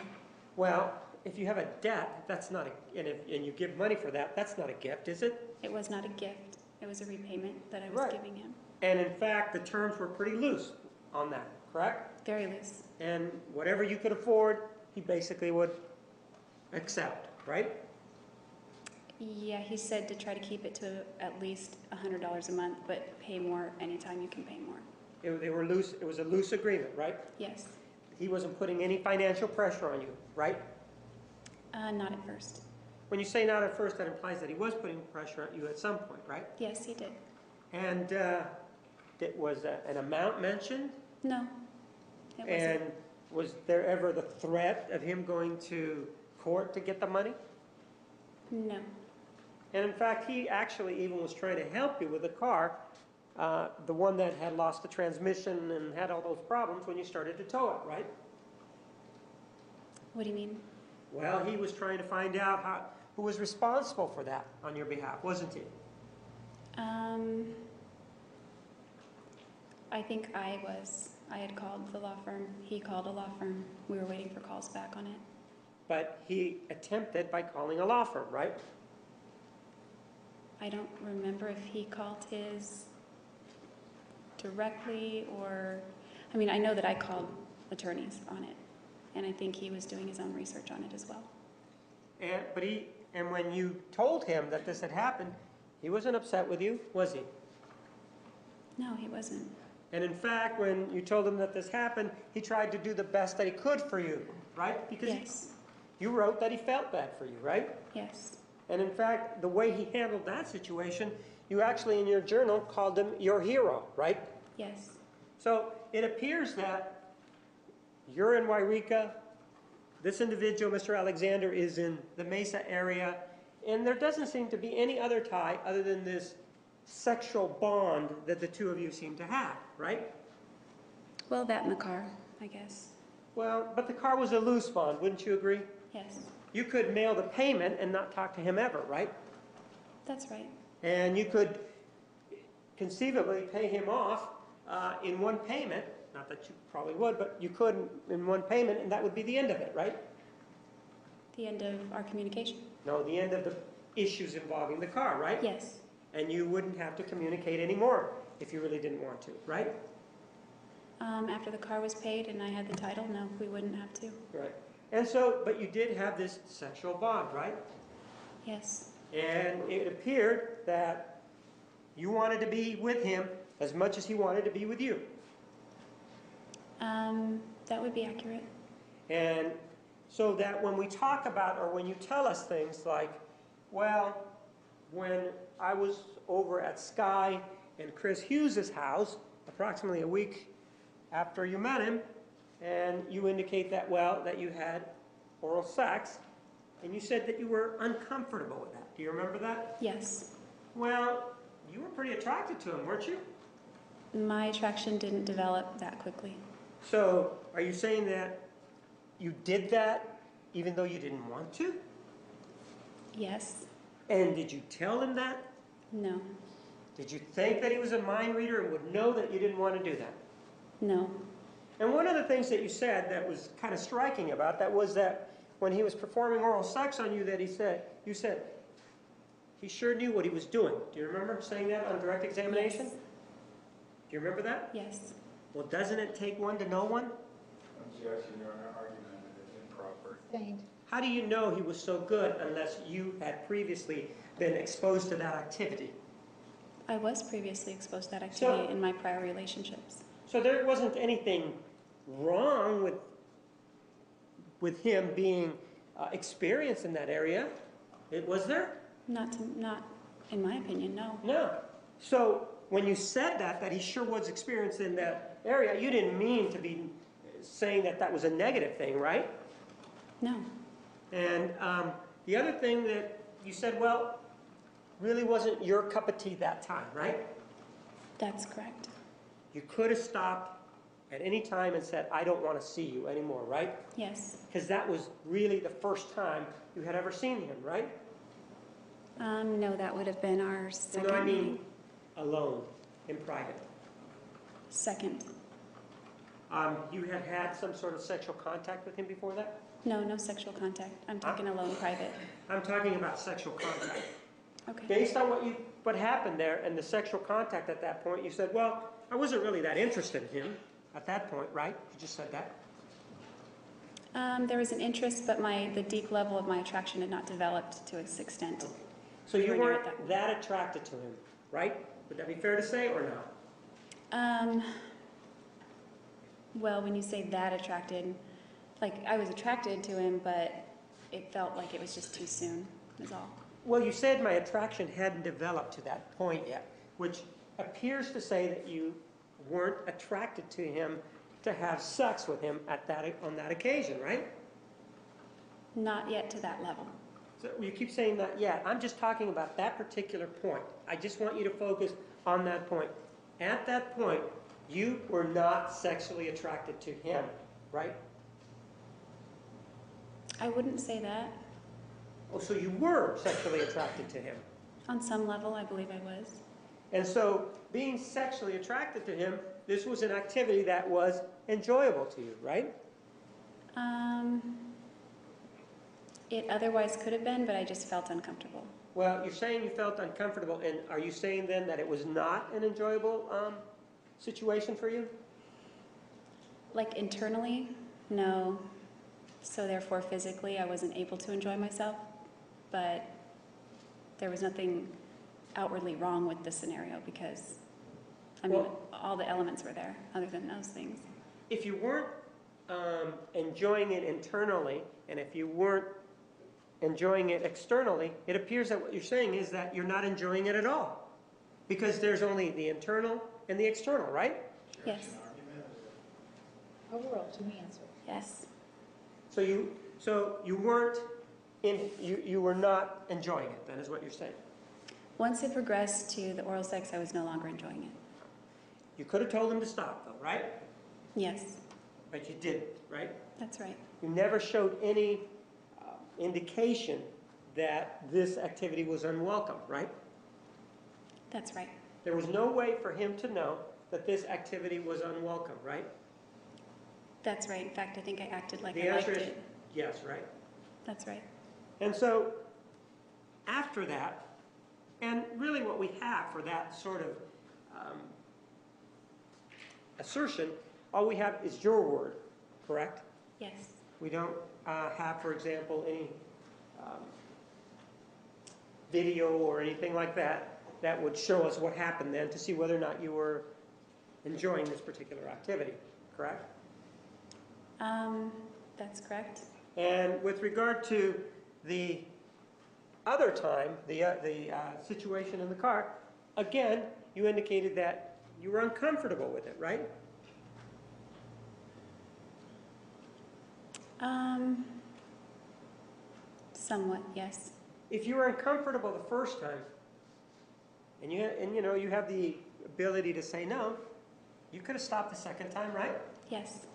Well, if you have a debt, that's not a, and you give money for that, that's not a gift, is it? It was not a gift. It was a repayment that I was Right. giving him. And in fact, the terms were pretty loose on that, correct? Very loose. And whatever you could afford, he basically would accept, right? Yeah, he said to try to keep it to at least $100 a month, but pay more anytime you can pay more. They were loose, it was a loose agreement, right? Yes. He wasn't putting any financial pressure on you, right? Not at first. When you say not at first, that implies that he was putting pressure on you at some point, right? Yes, he did. And was an amount mentioned? No, it wasn't. And was there ever the threat of him going to court to get the money? No. And in fact, he actually even was trying to help you with the car, the one that had lost the transmission and had all those problems when you started to tow it, right? What do you mean? Well, he was trying to find out who was responsible for that on your behalf, wasn't he? I think I was. I had called the law firm. He called a law firm. We were waiting for calls back on it. But he attempted by calling a law firm, right? I don't remember if he called his directly or... I mean, I know that I called attorneys on it. And I think he was doing his own research on it as well. And when you told him that this had happened, he wasn't upset with you, was he? No, he wasn't. And in fact, when you told him that this happened, he tried to do the best that he could for you, right? Because Yes. you wrote that he felt bad for you, right? Yes. And in fact, the way he handled that situation, you actually in your journal called him your hero, right? Yes. So it appears that you're in Wairika, this individual, Mr. Alexander, is in the Mesa area, and there doesn't seem to be any other tie other than this sexual bond that the two of you seem to have, right? Well, that in the car, I guess. Well, but the car was a loose bond, wouldn't you agree? Yes. You could mail the payment and not talk to him ever, right? That's right. And you could conceivably pay him off in one payment, not that you probably would, but you could in one payment, and that would be the end of it, right? The end of our communication. No, the end of the issues involving the car, right? Yes. And you wouldn't have to communicate anymore if you really didn't want to, right? After the car was paid and I had the title, no, we wouldn't have to. Right. And so, but you did have this sexual bond, right? Yes. And it appeared that you wanted to be with him as much as he wanted to be with you. That would be accurate. And so that when we talk about, or when you tell us things like, well, when I was over at Sky and Chris Hughes' house, approximately a week after you met him, and you indicate that, well, that you had oral sex, and you said that you were uncomfortable with that. Do you remember that? Yes. Well, you were pretty attracted to him, weren't you? My attraction didn't develop that quickly. So, are you saying that you did that even though you didn't want to? Yes. And did you tell him that? No. Did you think that he was a mind reader and would know that you didn't want to do that? No. And one of the things that you said that was kind of striking about that was that when he was performing oral sex on you, that you said, he sure knew what he was doing. Do you remember saying that on direct examination? Yes. Do you remember that? Yes. Well, doesn't it take one to know one? Objection, Your Honor, argument is improper. Sustained. How do you know he was so good unless you had previously been exposed to that activity? I was previously exposed to that activity in my prior relationships. So there wasn't anything wrong with him being experienced in that area, was there? Not in my opinion, no. No. So when you said that he sure was experienced in that area, you didn't mean to be saying that that was a negative thing, right? No. And the other thing that you said, well, really wasn't your cup of tea that time, right? That's correct. You could have stopped at any time and said, I don't want to see you anymore, right? Yes. Because that was really the first time you had ever seen him, right? No, that would have been our second. No, I mean meeting. alone, in private. Second. You had had some sort of sexual contact with him before that? No, no sexual contact. I'm talking alone, private. I'm talking about sexual contact. Okay. Based on what happened there and the sexual contact at that point, you said, well, I wasn't really that interested in him at that point, right? You just said that. There was an interest, but the deep level of my attraction had not developed to its extent. So We you were near weren't at that attracted to him, right? Would that be fair to say or no? Well, when you say that attracted, like I was attracted to him, but it felt like it was just too soon, is all. Well, you said my attraction hadn't developed to that point yet, which appears to say that you weren't attracted to him to have sex with him on that occasion, right? Not yet to that level. So you keep saying not yet. I'm just talking about that particular point. I just want you to focus on that point. At that point, you were not sexually attracted to him, right? I wouldn't say that. Oh, so you were sexually attracted to him. On some level, I believe I was. And so being sexually attracted to him, this was an activity that was enjoyable to you, right? It otherwise could have been, but I just felt uncomfortable. Well, you're saying you felt uncomfortable, and are you saying then that it was not an enjoyable situation for you? Like internally, no. So therefore, physically, I wasn't able to enjoy myself. But there was nothing outwardly wrong with this scenario because, I mean, all the elements were there other than those things. If you weren't enjoying it internally, and if you weren't enjoying it externally, it appears that what you're saying is that you're not enjoying it at all. Because there's only the internal and the external, right? Yes. Overall, to me answer. Yes. So you weren't you were not enjoying it, then, is what you're saying. Once it progressed to the oral sex, I was no longer enjoying it. You could have told him to stop, though, right? Yes, But you didn't, right? that's right. You never showed any indication that this activity was unwelcome, right? That's right. There was no way for him to know that this activity was unwelcome, right? That's right. In fact, I think I acted like The I liked answer is it. yes, right? That's right. And so after that, and really what we have for that sort of assertion all we have is your word, correct? Yes. We don't have, for example, any video or anything like that that would show us what happened then to see whether or not you were enjoying this particular activity, correct? That's correct. And with regard to the other time, the situation in the car, again, you indicated that you were uncomfortable with it, right? Somewhat, yes. If you were uncomfortable the first time, and you have the ability to say no, you could have stopped the second time, right? Yes.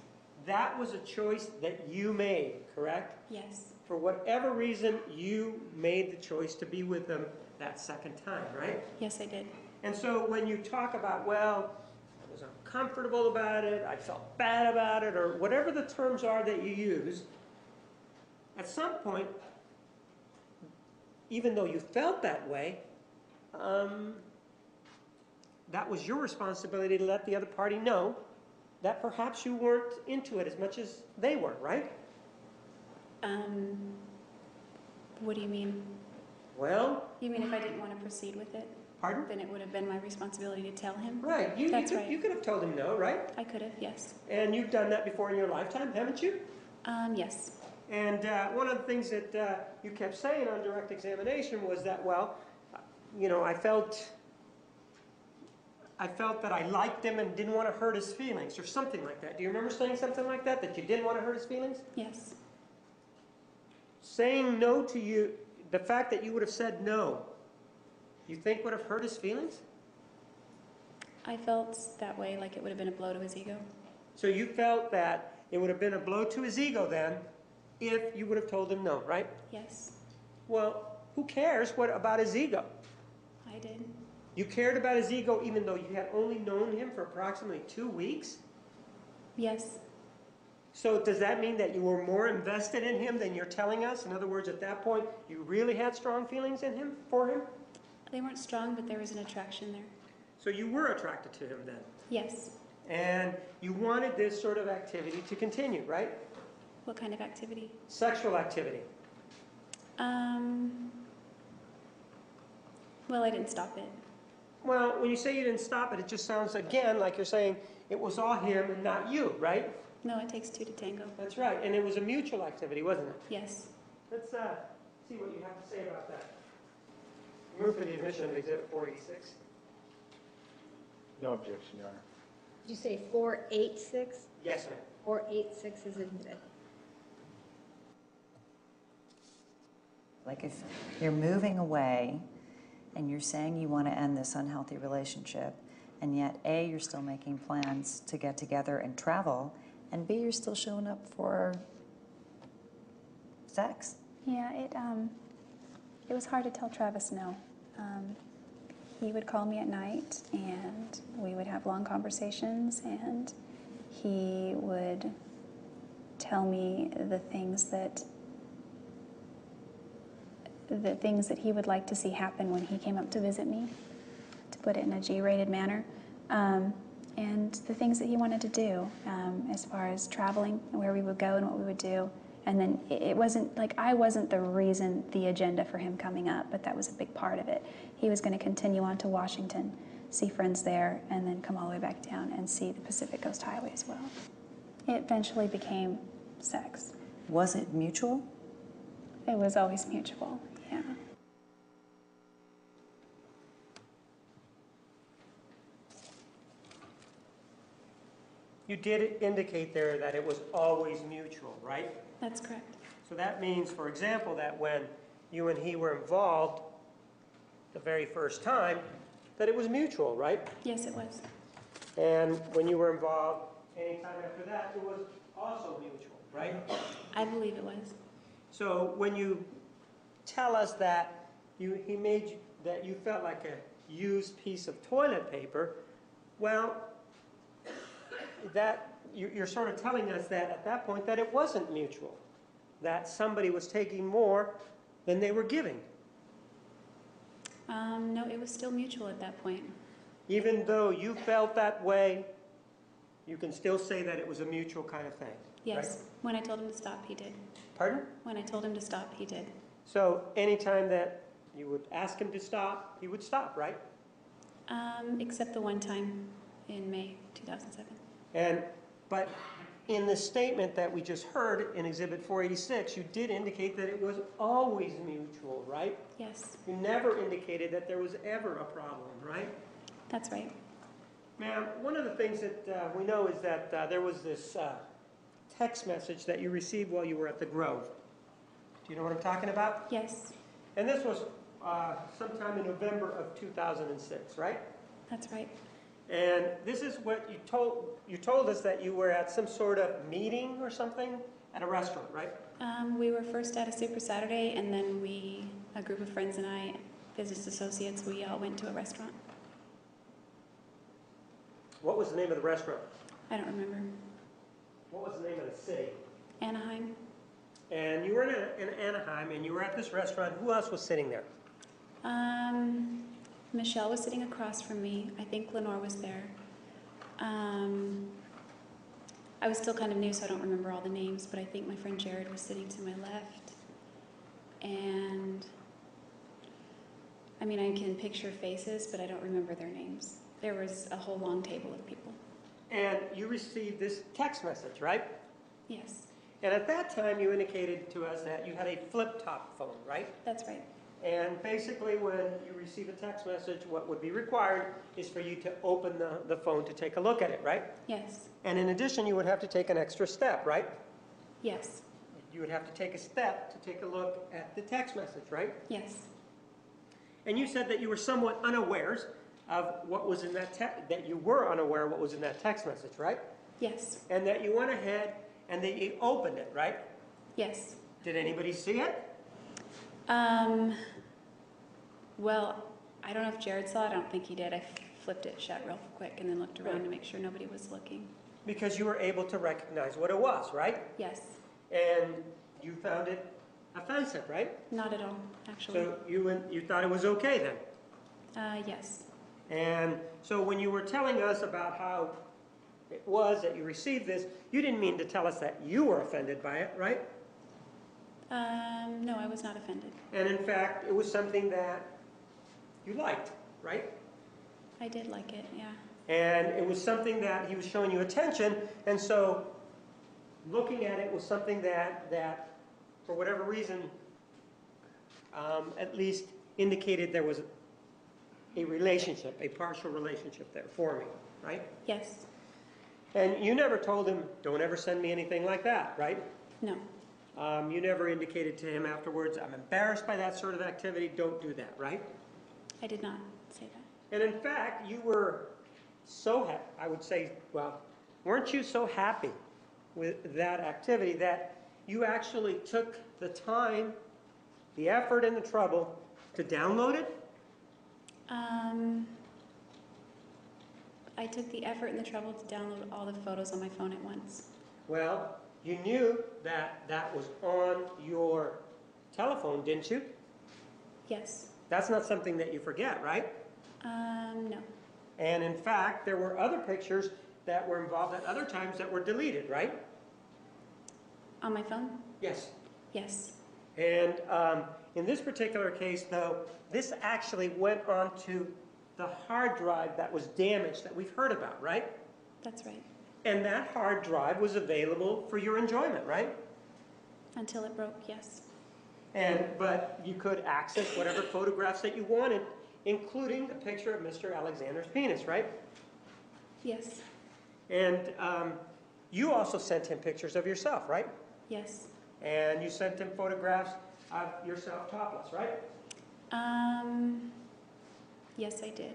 That was a choice that you made, correct? Yes. For whatever reason, you made the choice to be with them that second time, right? Yes, I did. And so when you talk about, well, I was uncomfortable about it, I felt bad about it, or whatever the terms are that you use, at some point, even though you felt that way, that was your responsibility to let the other party know that perhaps you weren't into it as much as they were, right? What do you mean? Well, You mean if I didn't want to proceed with it, pardon? then it would have been my responsibility to tell him? Right, you That's right. could have told him no, right? I could have, yes. And you've done that before in your lifetime, haven't you? Yes. And one of the things that you kept saying on direct examination was that, well, I felt that I liked him and didn't want to hurt his feelings, or something like that. Do you remember saying something like that, that you didn't want to hurt his feelings? Yes. Saying no to you, the fact that you would have said no, you think would have hurt his feelings? I felt that way, like it would have been a blow to his ego. So you felt that it would have been a blow to his ego then, if you would have told him no, right? Yes, Well, who cares about his ego? I did. You cared about his ego even though you had only known him for approximately 2 weeks? Yes. So does that mean that you were more invested in him than you're telling us? In other words, at that point, you really had strong feelings for him? They weren't strong, but there was an attraction there. So you were attracted to him then? Yes. And you wanted this sort of activity to continue, right? What kind of activity? Sexual activity. Well, I didn't stop it. Well, when you say you didn't stop it, it just sounds, again, like you're saying it was all him and not you, right? No, it takes two to tango. That's right. And it was a mutual activity, wasn't it? Yes. Let's see what you have to say about that. Move for the admission of Exhibit 486. No objection, Your Honor. Did you say 486? Yes, ma'am. 486 is admitted. Like if you're moving away and you're saying you want to end this unhealthy relationship, and yet A, you're still making plans to get together and travel, and B, you're still showing up for sex. Yeah, it was hard to tell Travis no. He would call me at night, and we would have long conversations, and he would tell me the things that he would like to see happen when he came up to visit me, to put it in a G-rated manner, and the things that he wanted to do as far as traveling and where we would go and what we would do. And then it wasn't like I wasn't the agenda for him coming up, but that was a big part of it. He was going to continue on to Washington, see friends there, and then come all the way back down and see the Pacific Coast Highway as well. It eventually became sex. Was it mutual? It was always mutual, yeah. You did indicate there that it was always mutual, right? That's correct. So that means, for example, that when you and he were involved the very first time, that it was mutual, right? Yes, it was. And when you were involved any time after that, it was also mutual, right? I believe it was. So when you tell us that he made that you felt like a used piece of toilet paper, well, that you're sort of telling us that at that point that it wasn't mutual, that somebody was taking more than they were giving. No, it was still mutual at that point. Even though you felt that way you can still say that it was a mutual kind of thing, right? Yes. When I told him to stop, he did. Pardon? When I told him to stop, he did. So anytime that you would ask him to stop, he would stop, right? Except the one time in May 2007. But in the statement that we just heard in Exhibit 486, you did indicate that it was always mutual, right? Yes, You never indicated that there was ever a problem, right? that's right. Ma'am, one of the things that we know is that there was this text message that you received while you were at the Grove. Do you know what I'm talking about? Yes, And this was sometime in November of 2006, right? that's right. And this is what you told us that you were at some sort of meeting or something at a restaurant, right? We were first at a Super Saturday, and then a group of friends and I, business associates, we all went to a restaurant. What was the name of the restaurant? I don't remember. What was the name of the city? Anaheim? And you were in Anaheim, and you were at this restaurant. Who else was sitting there? Michelle was sitting across from me. I think Lenore was there. I was still kind of new, so I don't remember all the names, but I think my friend Jared was sitting to my left. And I mean, I can picture faces, but I don't remember their names. There was a whole long table of people. And you received this text message, right? Yes, And at that time, you indicated to us that you had a flip-top phone, right? that's right. And basically, when you receive a text message, what would be required is for you to open the phone to take a look at it, right? Yes, And in addition, you would have to take an extra step, right? yes, You would have to take a step to take a look at the text message, right? yes, And you said that you were somewhat unawares of what was in that you were unaware of what was in that text message, right? yes, And that you went ahead and that you opened it, right? yes. Did anybody see it? Well, I don't know if Jared saw it. I don't think he did. I flipped it shut real quick and then looked around to make sure nobody was looking. Because you were able to recognize what it was, right? Yes, And you found it offensive, right? not at all, actually. So you thought it was okay then? Yes, And so when you were telling us about how it was that you received this, you didn't mean to tell us that you were offended by it, right? no, I was not offended. And in fact, it was something that you liked, right? I did like it, yeah. And it was something that he was showing you attention, and so looking at it was something that for whatever reason, at least indicated there was a relationship, a partial relationship there forming, right? Yes, And you never told him, don't ever send me anything like that, right? no, You never indicated to him afterwards, I'm embarrassed by that sort of activity, don't do that, right? I did not say that. And in fact, you were so happy, I would say, well, weren't you so happy with that activity that you actually took the time, the effort, and the trouble to download it? I took the effort and the trouble to download all the photos on my phone at once. Well, you knew that that was on your telephone, didn't you? Yes, That's not something that you forget, right? no, And in fact, there were other pictures that were involved at other times that were deleted, right? on my phone? Yes. Yes, And in this particular case, though, this actually went onto the hard drive that was damaged that we've heard about, right? that's right. And that hard drive was available for your enjoyment, right? Until it broke, yes. But you could access whatever photographs that you wanted, including the picture of Mr. Alexander's penis, right? Yes, And you also sent him pictures of yourself, right? yes. And you sent him photographs of yourself topless, right? Yes, I did.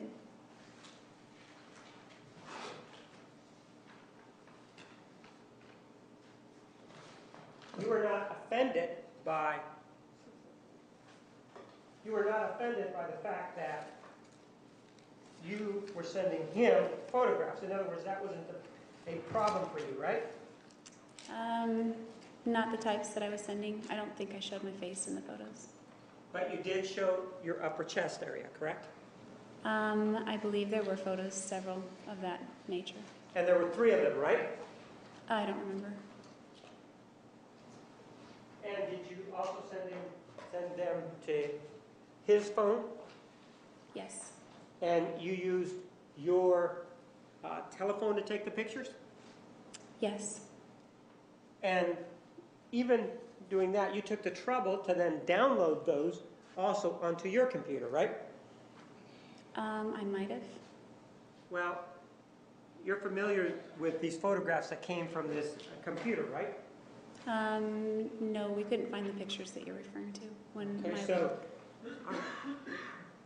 You were not offended by the fact that you were sending him photographs. In other words, that wasn't a problem for you, right? Not the types that I was sending. I don't think I showed my face in the photos. But you did show your upper chest area, correct? I believe there were photos, several of that nature. And there were 3 of them, right? I don't remember. And did you also send them to his phone? Yes. And you used your telephone to take the pictures? Yes. And even doing that, you took the trouble to then download those also onto your computer, right? I might have. Well, you're familiar with these photographs that came from this computer, right? No, we couldn't find the pictures that you're referring to.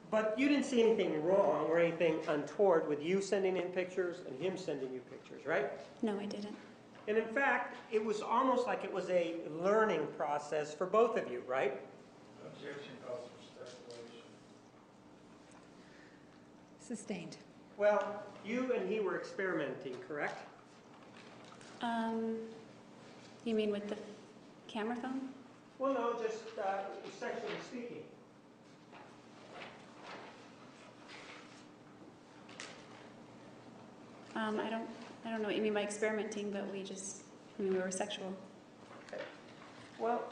But you didn't see anything wrong or anything untoward with you sending in pictures and him sending you pictures, right? No, I didn't. And in fact, it was almost like it was a learning process for both of you, right? Objection calls for speculation. Sustained. Well, you and he were experimenting, correct? You mean with the camera phone? Well, no, just sexually speaking. I don't know what you mean by experimenting, but we were sexual. Okay. Well,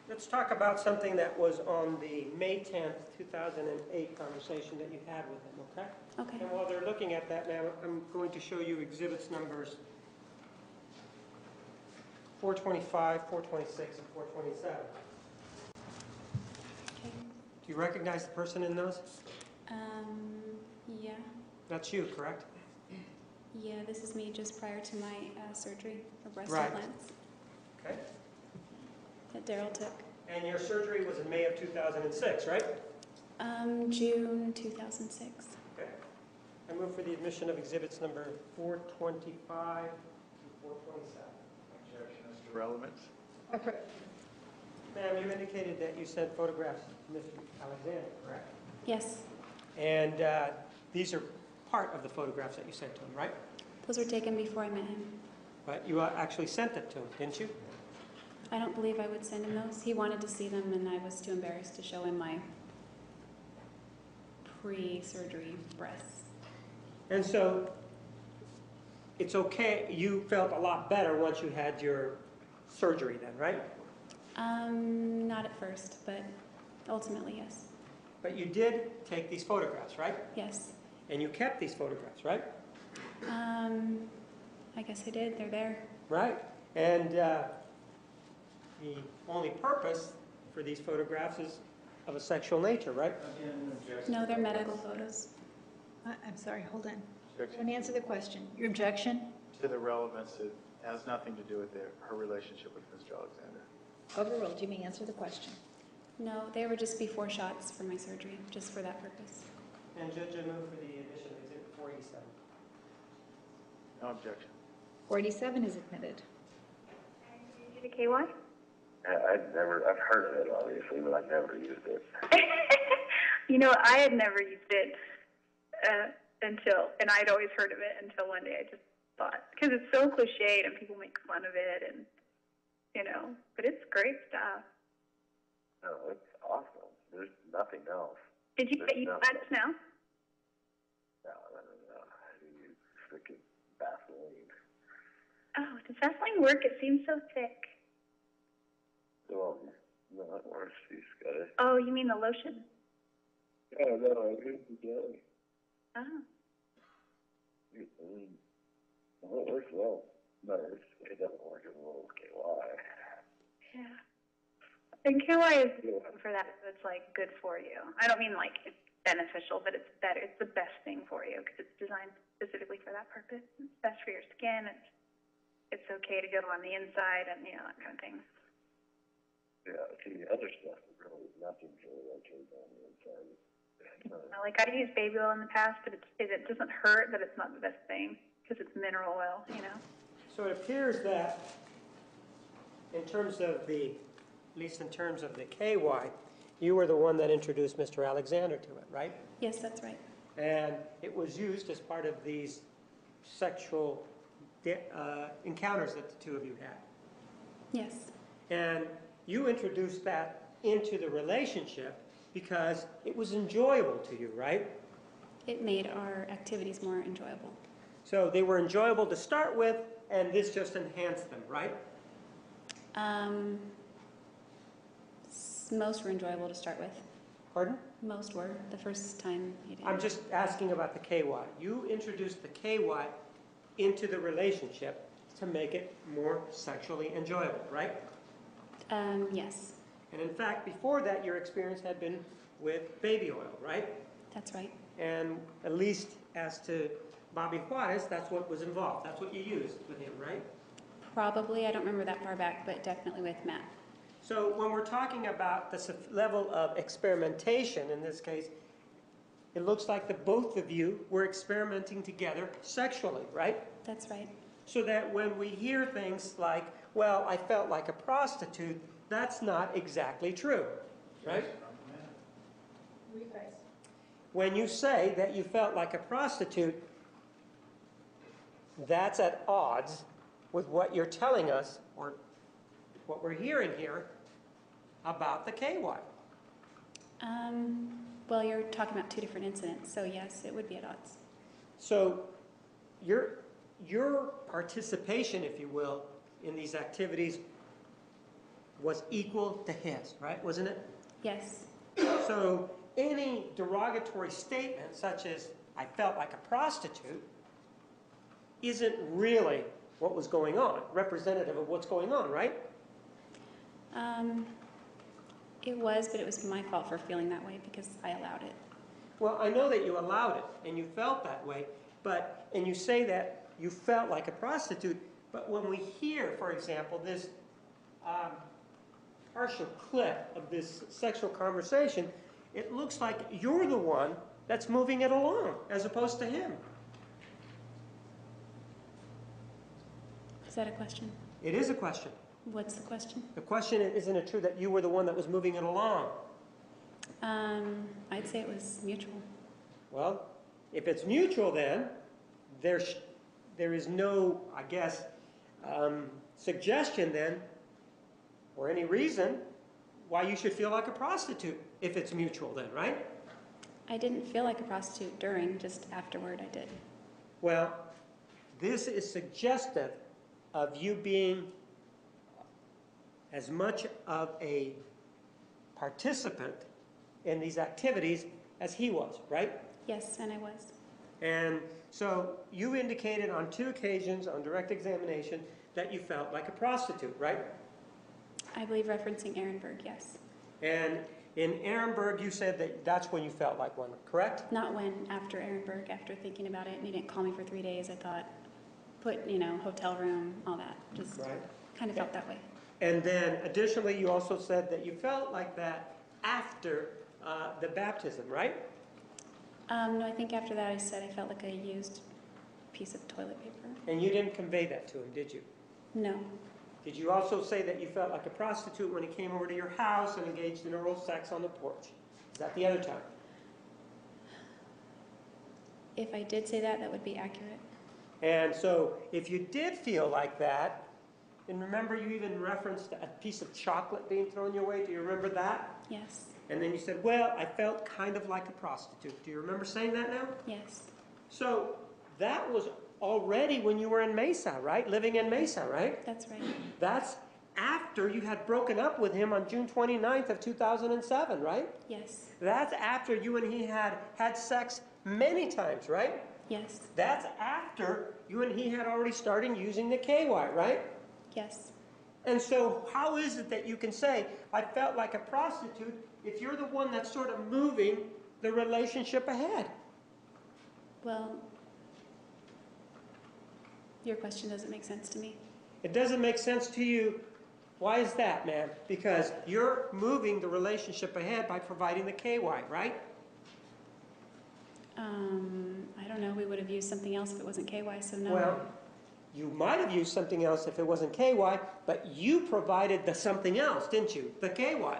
let's talk about something that was on the May 10th, 2008 conversation that you had with him, okay? Okay. And while they're looking at that, ma'am, I'm going to show you exhibits numbers 425, 426, and 427. Okay. Do you recognize the person in those? Yeah. That's you, correct? Yeah, this is me just prior to my surgery for breast Right. implants Okay. that Daryl took. And your surgery was in May of 2006, right? June 2006. Okay. I move for the admission of exhibits number 425 to 427. Objection as to relevance. Ma'am, you indicated that you sent photographs to Mr. Alexander, correct? Yes. And these are part of the photographs that you sent to him, right? Those were taken before I met him. But you actually sent it to him, didn't you? I don't believe I would send him those. He wanted to see them, and I was too embarrassed to show him my pre-surgery breasts. And so it's okay, you felt a lot better once you had your surgery then, right? Not at first, but ultimately, yes. But you did take these photographs, right? Yes. And you kept these photographs, right? I guess I did. They're there. Right. And the only purpose for these photographs is of a sexual nature, right? Again, objection. No, they're medical photos. I'm sorry, hold on. Objection Let me answer the question. Your objection? to the relevance. It has nothing to do with her relationship with Mr. Alexander. Overruled. You may answer the question. No, they were just before shots for my surgery, just for that purpose. And Judge, I move for the admission of exhibit 487. No objection. 487 is admitted. The KY? I've heard of it, obviously, but I've never used it. You know, I had never used it and I'd always heard of it until one day I just thought, because it's so cliched and people make fun of it and, you know, but it's great stuff. No, it's awesome. There's nothing else. Did you get used to that now? No. I use freaking Vaseline. Oh, does Vaseline work? It seems so thick. Well, not worse, these guys. Oh, you mean the lotion? Oh, no, I use the jelly. Oh. Well, it works well. No, it doesn't work as well as KY. Yeah. And KY is for that, so it's like good for you. I don't mean like it's beneficial, but it's better. It's the best thing for you because it's designed specifically for that purpose. It's best for your skin. It's okay to go on the inside and, you know, that kind of thing. Yeah, see, the other stuff is really nothing's really okay on the inside. Like I used baby oil in the past, but it doesn't hurt, but it's not the best thing because it's mineral oil, you know. So it appears that in terms of at least in terms of the KY, you were the one that introduced Mr. Alexander to it, right? Yes, that's right. And it was used as part of these sexual encounters that the two of you had. Yes. And you introduced that into the relationship because it was enjoyable to you, right? It made our activities more enjoyable. So they were enjoyable to start with, and this just enhanced them, right? Most were enjoyable to start with. Pardon? Most were the first time he did. I'm just asking about the KY. You introduced the KY into the relationship to make it more sexually enjoyable, right? Yes, And in fact, before that, your experience had been with baby oil, right? that's right. And at least as to Bobby Juarez, that's what was involved. That's what you used with him, right? Probably, I don't remember that far back, but definitely with Matt. So when we're talking about the level of experimentation in this case, it looks like the both of you were experimenting together sexually, right? That's right. So that when we hear things like, well, I felt like a prostitute, that's not exactly true, right? When you say that you felt like a prostitute, that's at odds with what you're telling us, or what we're hearing here, about the KY. Well, you're talking about two different incidents, so yes, it would be at odds. So your participation, if you will, in these activities was equal to his, right? Wasn't it? Yes, So any derogatory statement, such as, I felt like a prostitute, isn't really what was going on, representative of what's going on, right? it was, but it was my fault for feeling that way because I allowed it. Well, I know that you allowed it, and you felt that way, and you say that you felt like a prostitute, but when we hear, for example, this partial clip of this sexual conversation, it looks like you're the one that's moving it along, as opposed to him. Is that a question? It is a question. What's the question? The question is, isn't it true that you were the one that was moving it along? I'd say it was mutual. Well, if it's mutual, then there is no, I guess, suggestion then, or any reason why you should feel like a prostitute if it's mutual then, right? I didn't feel like a prostitute during, just afterward I did. Well, this is suggestive of you being as much of a participant in these activities as he was, right? Yes, and I was. And so you indicated on 2 occasions on direct examination that you felt like a prostitute, right? I believe referencing Ehrenberg, yes. And in Ehrenberg, you said that that's when you felt like one, correct? Not when, after Ehrenberg, after thinking about it, and he didn't call me for 3 days, I thought, hotel room, all that. Just Right. kind of felt that way. And then additionally, you also said that you felt like that after the baptism, right? No, I think after that I said I felt like a used piece of toilet paper. And you didn't convey that to him, did you? No. Did you also say that you felt like a prostitute when he came over to your house and engaged in oral sex on the porch? Is that the other time? If I did say that, that would be accurate. And so if you did feel like that, and remember you even referenced a piece of chocolate being thrown your way, do you remember that? Yes. And then you said, well, I felt kind of like a prostitute. Do you remember saying that now? Yes. So that was already when you were in Mesa, right? Living in Mesa, right? That's right. That's after you had broken up with him on June 29th of 2007, right? Yes. That's after you and he had sex many times, right? Yes. That's after you and he had already started using the KY, right? Yes. And so how is it that you can say, I felt like a prostitute, if you're the one that's sort of moving the relationship ahead? Well, your question doesn't make sense to me. It doesn't make sense to you. Why is that, ma'am? Because you're moving the relationship ahead by providing the KY, right? I don't know. We would have used something else if it wasn't KY, so no. Well, you might have used something else if it wasn't KY, but you provided the something else, didn't you? The KY.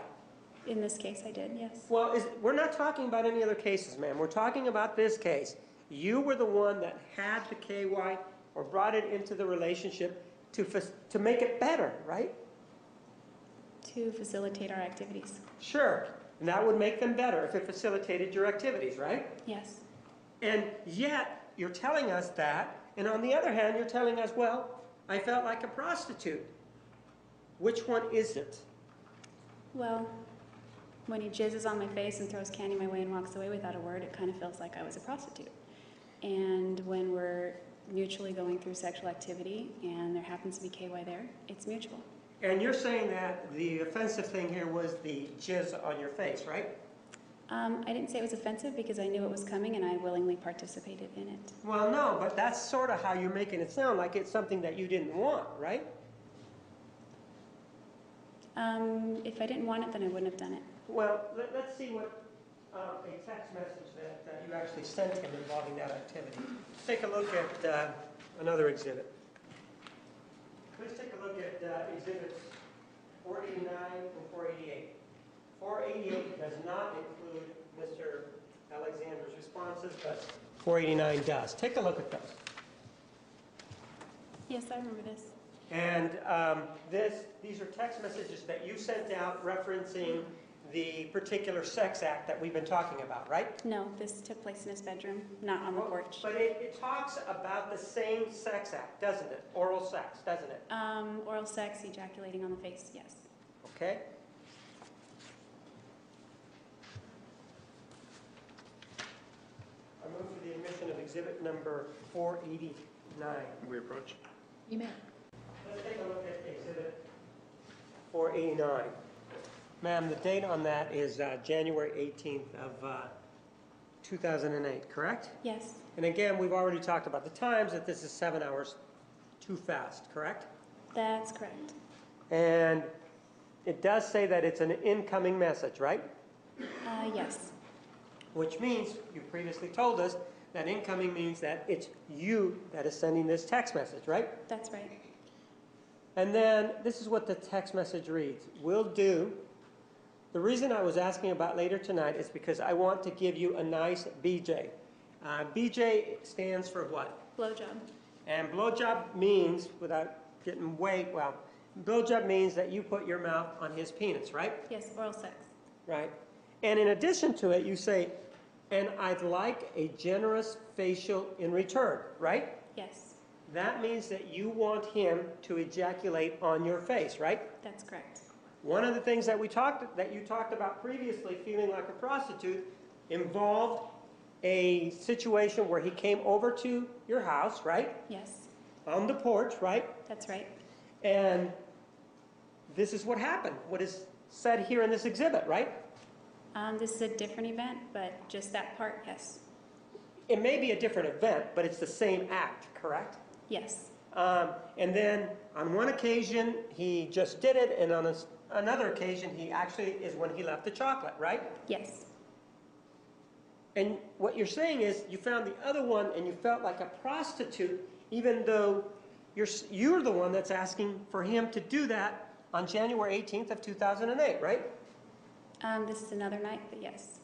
In this case, I did, yes. Well, we're not talking about any other cases, ma'am. We're talking about this case. You were the one that had the KY or brought it into the relationship to make it better, right? To facilitate our activities. Sure. And that would make them better if it facilitated your activities, right? Yes. And yet, you're telling us that, and on the other hand, you're telling us, well, I felt like a prostitute. Which one is it? Well, when he jizzes on my face and throws candy my way and walks away without a word, it kind of feels like I was a prostitute. And when we're mutually going through sexual activity and there happens to be KY there, it's mutual. And you're saying that the offensive thing here was the jizz on your face, right? I didn't say it was offensive because I knew it was coming and I willingly participated in it. Well, no, but that's sort of how you're making it sound, like it's something that you didn't want, right? If I didn't want it, then I wouldn't have done it. Well, let's see what a text message that you actually sent him involving that activity. Let's take a look at another exhibit. Let's take a look at exhibits 489 and 488. 488 does not include Mr. Alexander's responses, but 489 does. Take a look at those. Yes, I remember this. And these are text messages that you sent out referencing the particular sex act that we've been talking about, right? No, this took place in his bedroom, not on the porch. But it talks about the same sex act, doesn't it? Oral sex, doesn't it? Oral sex, ejaculating on the face, yes. Okay. I move for the admission of exhibit number 489. We approach. You may. Let's take a look at exhibit 489. Ma'am, the date on that is January 18th of 2008, correct? Yes, And again, we've already talked about the times, that this is 7 hours too fast, correct? that's correct. And it does say that it's an incoming message, right? Yes, Which means, you previously told us, that incoming means that it's you that is sending this text message, right? that's right. And then, this is what the text message reads. Will do. The reason I was asking about later tonight is because I want to give you a nice BJ. BJ stands for what? Blowjob. And blowjob means, without getting blowjob means that you put your mouth on his penis, right? Yes, oral sex. Right. And in addition to it, you say, and I'd like a generous facial in return, right? Yes, That means that you want him to ejaculate on your face, right? that's correct. One of the things that you talked about previously, feeling like a prostitute, involved a situation where he came over to your house, right? Yes, On the porch, right? that's right. And this is what happened, what is said here in this exhibit, right? This is a different event, but just that part, yes. It may be a different event, but it's the same act, correct? Yes, And then on one occasion, he just did it, and on another occasion, he actually is when he left the chocolate, right? yes, And what you're saying is you found the other one and you felt like a prostitute, even though you're the one that's asking for him to do that on January 18th of 2008, right? this is another night, but yes.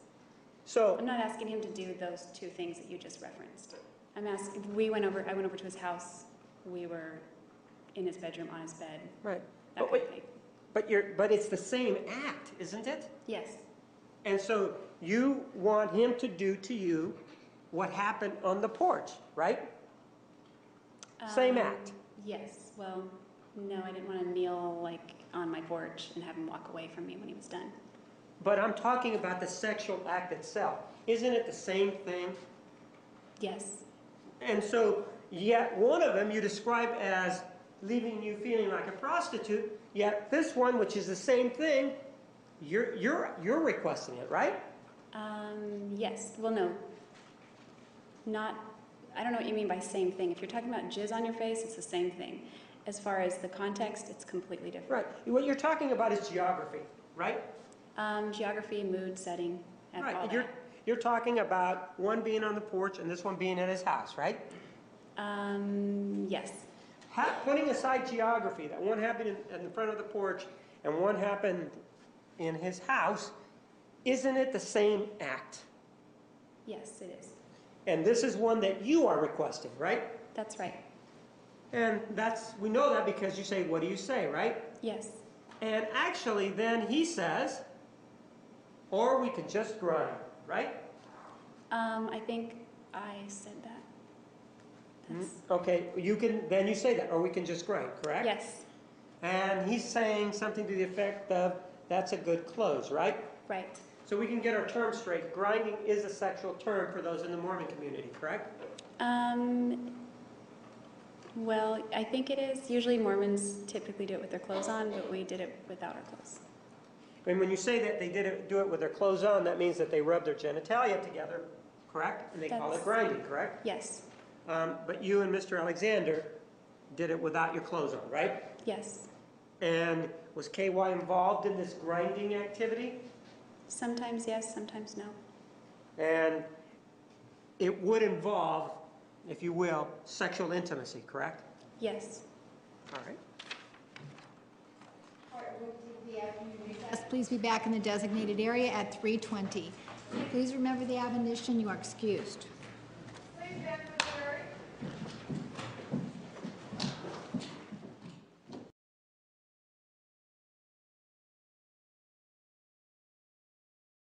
So, I'm not asking him to do those two things that you just referenced. I went over to his house. We were in his bedroom, on his bed, right. that kind of thing. But it's the same act, isn't it? Yes, And so you want him to do to you what happened on the porch, right? Same act. yes. Well, no, I didn't want to kneel like on my porch and have him walk away from me when he was done. But I'm talking about the sexual act itself. Isn't it the same thing? Yes, And so, yet one of them you describe as leaving you feeling like a prostitute, yet this one, which is the same thing, you're requesting it, right? yes. Well, no. I don't know what you mean by same thing. If you're talking about jizz on your face, it's the same thing. As far as the context, it's completely different. Right. What you're talking about is geography, right? Geography, mood, setting, and all Right. that. You're talking about one being on the porch and this one being in his house, right? Yes. Putting aside geography, that one happened in the front of the porch and one happened in his house, isn't it the same act? Yes, it is. And this is one that you are requesting, right? That's right. And we know that because you say, what do you say, right? Yes. And actually then he says, or we could just grind, right? I think I said that. That's- Okay, then you say that, or we can just grind, correct? Yes, And he's saying something to the effect of, that's a good close, right? right. So we can get our terms straight. Grinding is a sexual term for those in the Mormon community, correct? Well, I think it is. Usually Mormons typically do it with their clothes on, but we did it without our clothes. And when you say that they do it with their clothes on, that means that they rub their genitalia together, correct? And they call it That's- grinding, correct? Yes, But you and Mr. Alexander did it without your clothes on, right? yes. And was KY involved in this grinding activity? Sometimes yes, sometimes no. And it would involve, if you will, sexual intimacy, correct? Yes. All right. Please be back in the designated area at 3:20. Please remember the admonition, you are excused. Please stand for